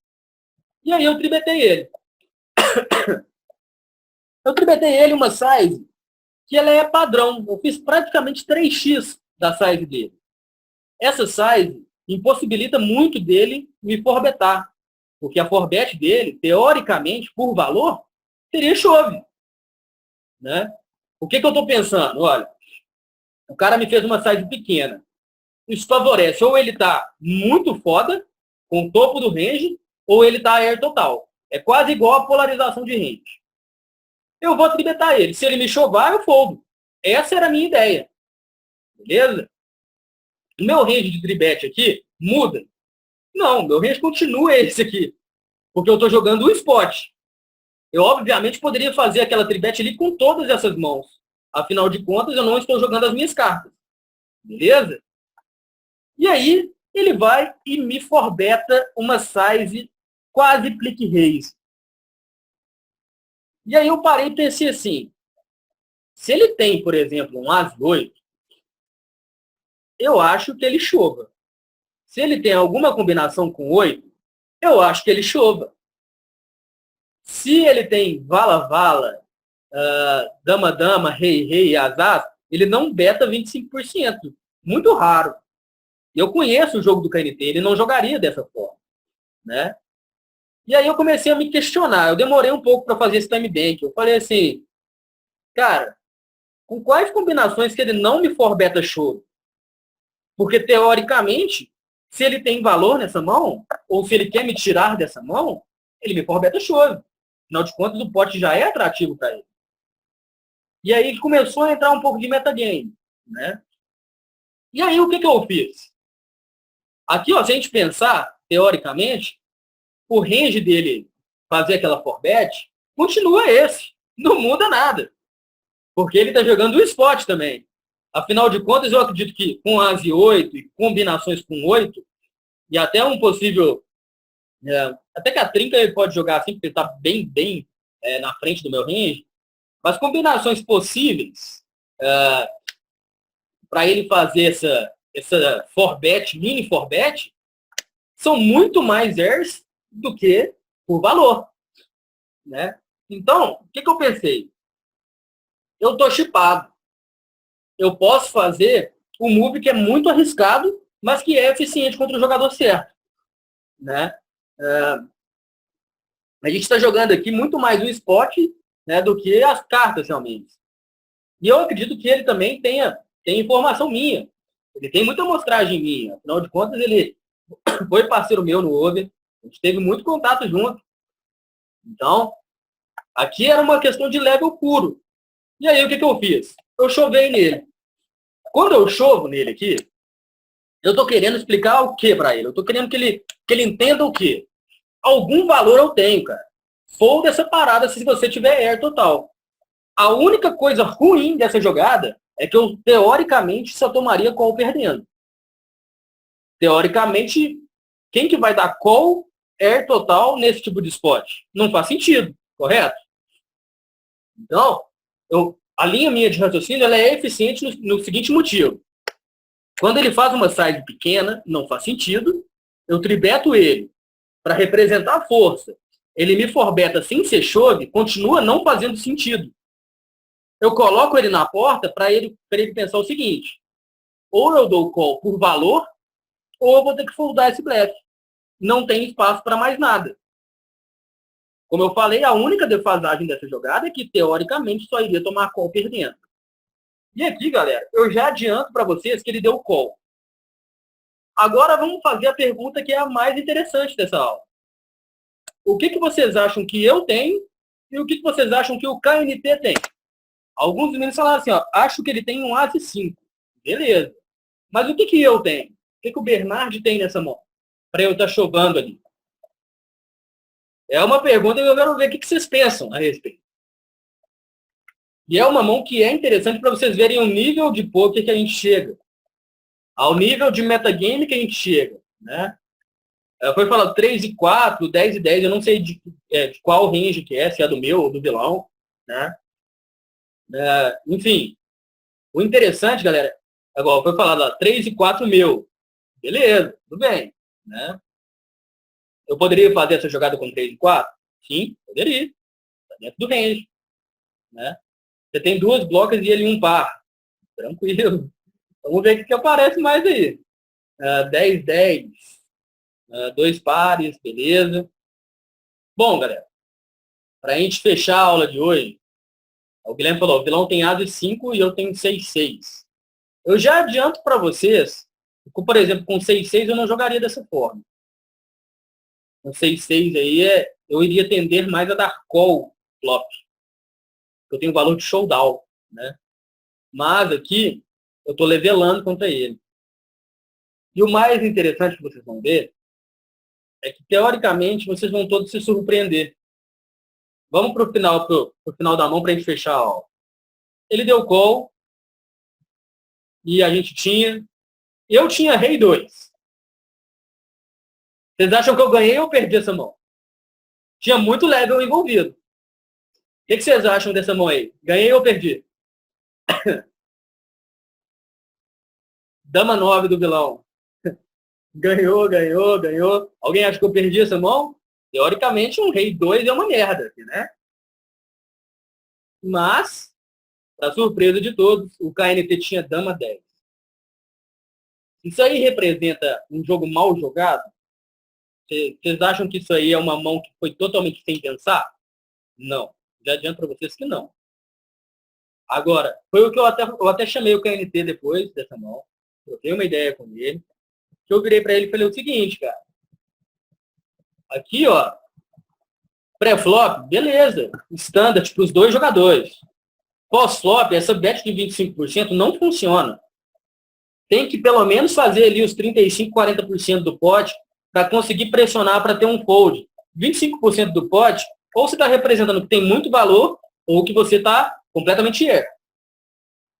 E aí eu tribetei ele. Eu tribetei ele uma size que ela é padrão. Eu fiz praticamente 3x da size dele. Essa size impossibilita muito dele me forbetar. Porque a forbet dele, teoricamente, por valor, seria chove. Né? O que eu estou pensando? Olha, o cara me fez uma size pequena. Isso favorece ou ele está muito foda, com o topo do range, ou ele está air total. É quase igual a polarização de range. Eu vou tribetar ele. Se ele me chovar, eu foldo. Essa era a minha ideia. Beleza? O meu range de tribet aqui muda. Não, meu range continua esse aqui. Porque eu estou jogando o spot. Eu, obviamente, poderia fazer aquela tribet ali com todas essas mãos. Afinal de contas, eu não estou jogando as minhas cartas. Beleza? E aí, ele vai e me forbeta uma size quase plique reis. E aí eu parei e pensei assim, se ele tem, por exemplo, um As 8, eu acho que ele chova. Se ele tem alguma combinação com 8, eu acho que ele chova. Se ele tem vala-vala, dama-dama, rei-rei, as, ele não beta 25%. Muito raro. Eu conheço o jogo do KNT, ele não jogaria dessa forma. Né? E aí eu comecei a me questionar. Eu demorei um pouco para fazer esse time bank. Eu falei assim, cara, com quais combinações que ele não me forbeta show? Porque, teoricamente, se ele tem valor nessa mão, ou se ele quer me tirar dessa mão, ele me forbeta show. Afinal de contas, o pote já é atrativo para ele. E aí começou a entrar um pouco de metagame. Né? E aí o que eu fiz? Aqui, ó, se a gente pensar, teoricamente, o range dele fazer aquela forbet continua esse. Não muda nada. Porque ele está jogando o spot também. Afinal de contas, eu acredito que com as e 8 e combinações com 8, e até um possível... até que a trinca ele pode jogar assim, porque ele está bem na frente do meu range. Mas combinações possíveis para ele fazer essa forbet, mini forbet, são muito mais airs do que por valor. Né? Então, o que eu pensei? Eu estou chipado. Eu posso fazer um move que é muito arriscado, mas que é eficiente contra o jogador certo. Né? A gente está jogando aqui muito mais o spot, né, do que as cartas, realmente. E eu acredito que ele também tem informação minha. Ele tem muita amostragem minha. Afinal de contas, ele foi parceiro meu no Over. A gente teve muito contato junto. Então, aqui era uma questão de level puro. E aí, o que eu fiz? Eu chovei nele. Quando eu chovo nele aqui, eu estou querendo explicar o que para ele? Eu estou querendo que ele entenda o quê? Algum valor eu tenho, cara. Foda essa parada se você tiver air total. A única coisa ruim dessa jogada é que eu, teoricamente, só tomaria call perdendo. Teoricamente, quem que vai dar call air total nesse tipo de spot? Não faz sentido, correto? Então, a linha minha de raciocínio ela é eficiente no seguinte motivo. Quando ele faz uma size pequena, não faz sentido, eu tribeto ele para representar a força. Ele me forbeta sem ser chove, continua não fazendo sentido. Eu coloco ele na porta para ele pensar o seguinte: ou eu dou call por valor, ou eu vou ter que foldar esse blefe. Não tem espaço para mais nada. Como eu falei, a única defasagem dessa jogada é que, teoricamente, só iria tomar call perdendo. E aqui, galera, eu já adianto para vocês que ele deu call. Agora vamos fazer a pergunta que é a mais interessante dessa aula. O que vocês acham que eu tenho e o que vocês acham que o KNT tem? Alguns meninos falaram assim, ó, acho que ele tem um As 5. Beleza. Mas o que eu tenho? O que o Bernard tem nessa mão? Para eu estar chovando ali. É uma pergunta que eu quero ver o que vocês pensam a respeito. E é uma mão que é interessante para vocês verem o nível de poker que a gente chega. Ao nível de metagame que a gente chega. Né? Foi falado 3 e 4, 10 e 10. Eu não sei de qual range que é, se é do meu ou do vilão. Né? Enfim. O interessante, galera, agora foi falado lá, 3 e 4 meu. Beleza, tudo bem. Né? Eu poderia fazer essa jogada com 3 e 4? Sim, poderia. Está dentro do range. Né? Você tem duas blocas e ele um par. Tranquilo. Vamos ver o que aparece mais aí. 10, 10. Dois pares, beleza. Bom, galera, para a gente fechar a aula de hoje, o Guilherme falou, o vilão tem As 5 e eu tenho 6, 6. Eu já adianto para vocês, por exemplo, com 6, 6 eu não jogaria dessa forma. Com 6, 6 aí, eu iria tender mais a dar call flop. Eu tenho valor de showdown, né? Mas aqui, eu estou levelando contra ele. E o mais interessante que vocês vão ver é que, teoricamente, vocês vão todos se surpreender. Vamos para o final da mão para a gente fechar a aula. Ele deu call e a gente tinha... Eu tinha rei 2. Vocês acham que eu ganhei ou perdi essa mão? Tinha muito level envolvido. O que vocês acham dessa mão aí? Ganhei ou perdi? Dama 9 do vilão. Ganhou, ganhou, ganhou. Alguém acha que eu perdi essa mão? Teoricamente, um rei 2 é uma merda, né? Mas, para surpresa de todos, o KNT tinha dama 10. Isso aí representa um jogo mal jogado? Vocês acham que isso aí é uma mão que foi totalmente sem pensar? Não. Já adianto para vocês que não. Agora, foi o que eu até chamei o KNT depois dessa mão. Troquei uma ideia com ele. Que eu virei para ele e falei o seguinte, cara. Aqui, ó. Pré-flop, beleza. Standard para os dois jogadores. Pós-flop, essa bet de 25% não funciona. tem que pelo menos fazer ali os 35%, 40% do pote para conseguir pressionar para ter um fold. 25% do pote, ou você está representando que tem muito valor, ou que você está completamente erro.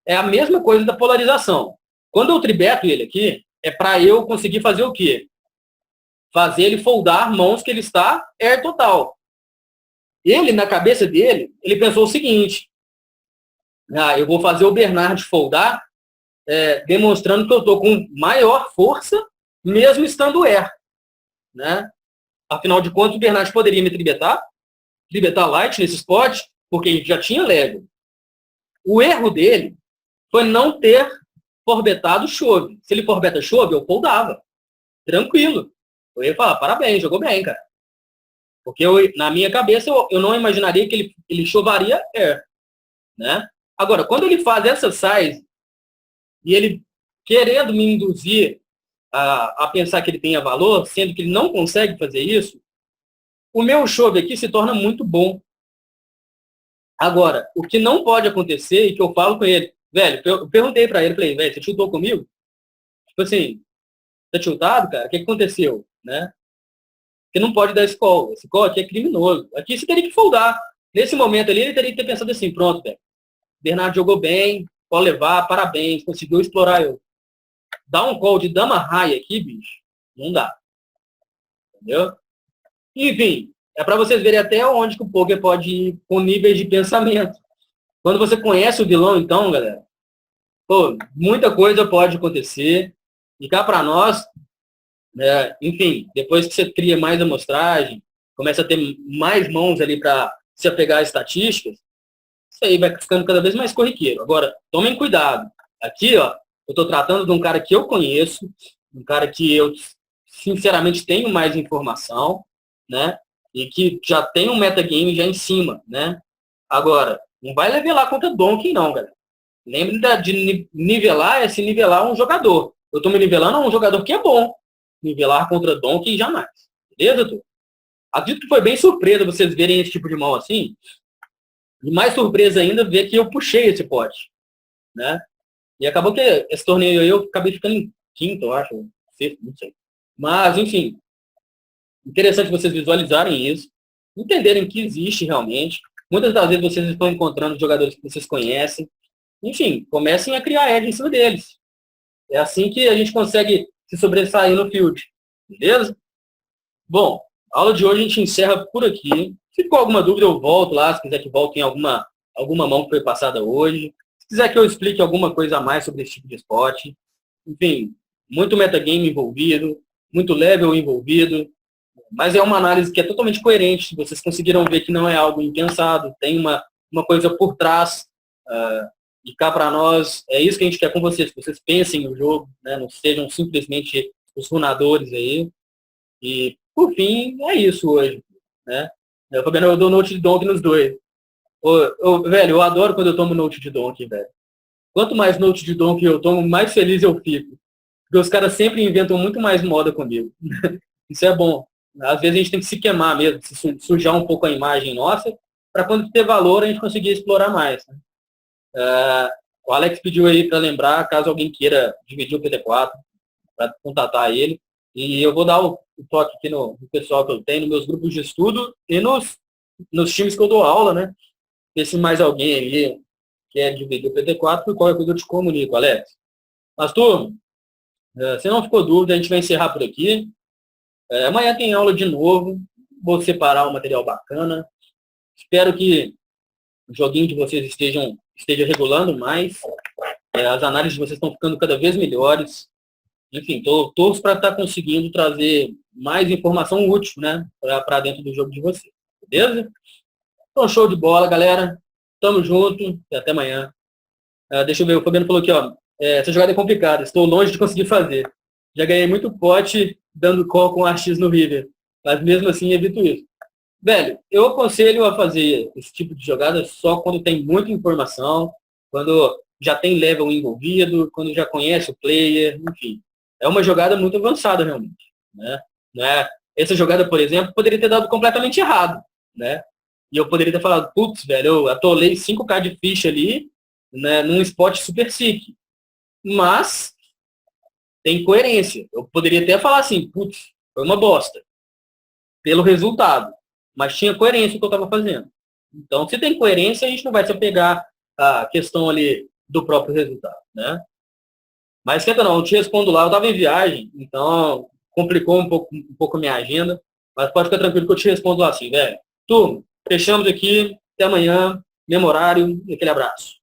É a mesma coisa da polarização. Quando eu tribeto ele aqui, é para eu conseguir fazer o quê? Fazer ele foldar mãos que ele está air total. Ele, na cabeça dele, ele pensou o seguinte: eu vou fazer o Bernard foldar, demonstrando que eu estou com maior força, mesmo estando air. Né? Afinal de contas, o Bernard poderia me tribetar light nesse spot, porque ele já tinha leve. O erro dele foi não ter forbetado chove. Se ele forbeta chove, eu foldava. Tranquilo. Eu ia falar, parabéns, jogou bem, cara. Porque na minha cabeça eu não imaginaria que ele chovaria air. Né? Agora, quando ele faz essa size e ele querendo me induzir a pensar que ele tenha valor, sendo que ele não consegue fazer isso, o meu chove aqui se torna muito bom. Agora, o que não pode acontecer, e que eu falo com ele, velho, eu perguntei pra ele, falei, velho, você chutou comigo? Tipo assim, tá chutado, cara? O que aconteceu? Né? Porque não pode dar esse call. Esse call aqui é criminoso. Aqui você teria que foldar. Nesse momento ali, ele teria que ter pensado assim, pronto, velho. Bernardo jogou bem, pode levar, parabéns, conseguiu explorar eu. Dar um call de dama raia aqui, bicho, não dá. Entendeu? Enfim, é para vocês verem até onde que o poker pode ir com níveis de pensamento. Quando você conhece o vilão, então, galera, muita coisa pode acontecer. E cá para nós, enfim, depois que você cria mais amostragem, começa a ter mais mãos ali para se apegar a estatísticas, isso aí vai ficando cada vez mais corriqueiro. Agora, tomem cuidado. Aqui, ó, eu estou tratando de um cara que eu conheço, um cara que eu, sinceramente, tenho mais informação, né? E que já tem um metagame já em cima, né? Agora, não vai nivelar contra Donkey, não, galera. Lembre de nivelar, se nivelar um jogador. Eu estou me nivelando a um jogador que é bom. Nivelar contra Donkey jamais. Beleza, tu? Acredito que foi bem surpresa vocês verem esse tipo de mão assim. E mais surpresa ainda ver que eu puxei esse pote, né? E acabou que esse torneio aí eu acabei ficando em quinto, eu acho, sexto, não sei. Mas, enfim, interessante vocês visualizarem isso, entenderem que existe realmente. Muitas das vezes vocês estão encontrando jogadores que vocês conhecem. Enfim, comecem a criar edge em cima deles. É assim que a gente consegue se sobressair no field. Beleza? Bom, a aula de hoje a gente encerra por aqui. Se ficou alguma dúvida, eu volto lá. Se quiser que volte em alguma mão que foi passada hoje. Se quiser que eu explique alguma coisa a mais sobre esse tipo de esporte. Enfim, muito metagame envolvido, muito level envolvido. Mas é uma análise que é totalmente coerente. Vocês conseguiram ver que não é algo impensado. Tem uma coisa por trás. E cá para nós, é isso que a gente quer com vocês. Que vocês pensem no jogo, né? Não sejam simplesmente os runadores aí. E, por fim, é isso hoje. Né? Eu dou note de Donkey nos dois. Velho, eu adoro quando eu tomo note de Donkey, velho. Quanto mais note de Donkey eu tomo, mais feliz eu fico. Porque os caras sempre inventam muito mais moda comigo. Isso é bom. Às vezes a gente tem que se queimar mesmo, se sujar um pouco a imagem nossa, para quando ter valor a gente conseguir explorar mais. Né? O Alex pediu aí para lembrar, caso alguém queira dividir o PT4, para contatar ele. E eu vou dar o toque aqui no pessoal que eu tenho, nos meus grupos de estudo e nos times que eu dou aula, né? Se mais alguém ali quer dividir o PT4, por qualquer coisa eu te comunico, Alex. Mas, turma, se não ficou dúvida, a gente vai encerrar por aqui. Amanhã tem aula de novo. Vou separar um material bacana. Espero que o joguinho de vocês esteja regulando mais. As análises de vocês estão ficando cada vez melhores. Enfim, torço para estar conseguindo trazer mais informação útil, né, para dentro do jogo de vocês. Beleza? Então, show de bola, galera. Tamo junto e até amanhã. Deixa eu ver, o Fabiano falou aqui, ó. Essa jogada é complicada, estou longe de conseguir fazer. Já ganhei muito pote dando call com RX no River, mas mesmo assim evito isso. Velho, eu aconselho a fazer esse tipo de jogada só quando tem muita informação, quando já tem level envolvido, quando já conhece o player, enfim. É uma jogada muito avançada, realmente. Né? Essa jogada, por exemplo, poderia ter dado completamente errado, né? E eu poderia ter falado, putz, velho, eu atolei 5k de ficha ali, né, num spot super sick. Mas tem coerência. Eu poderia até falar assim, putz, foi uma bosta, pelo resultado. Mas tinha coerência o que eu estava fazendo. Então, se tem coerência, a gente não vai se apegar à questão ali do próprio resultado, né? Mas esquenta não, eu te respondo lá, eu estava em viagem, então complicou um pouco a minha agenda, mas pode ficar tranquilo que eu te respondo lá assim, velho. Turma, fechamos aqui, até amanhã, mesmo horário, e aquele abraço.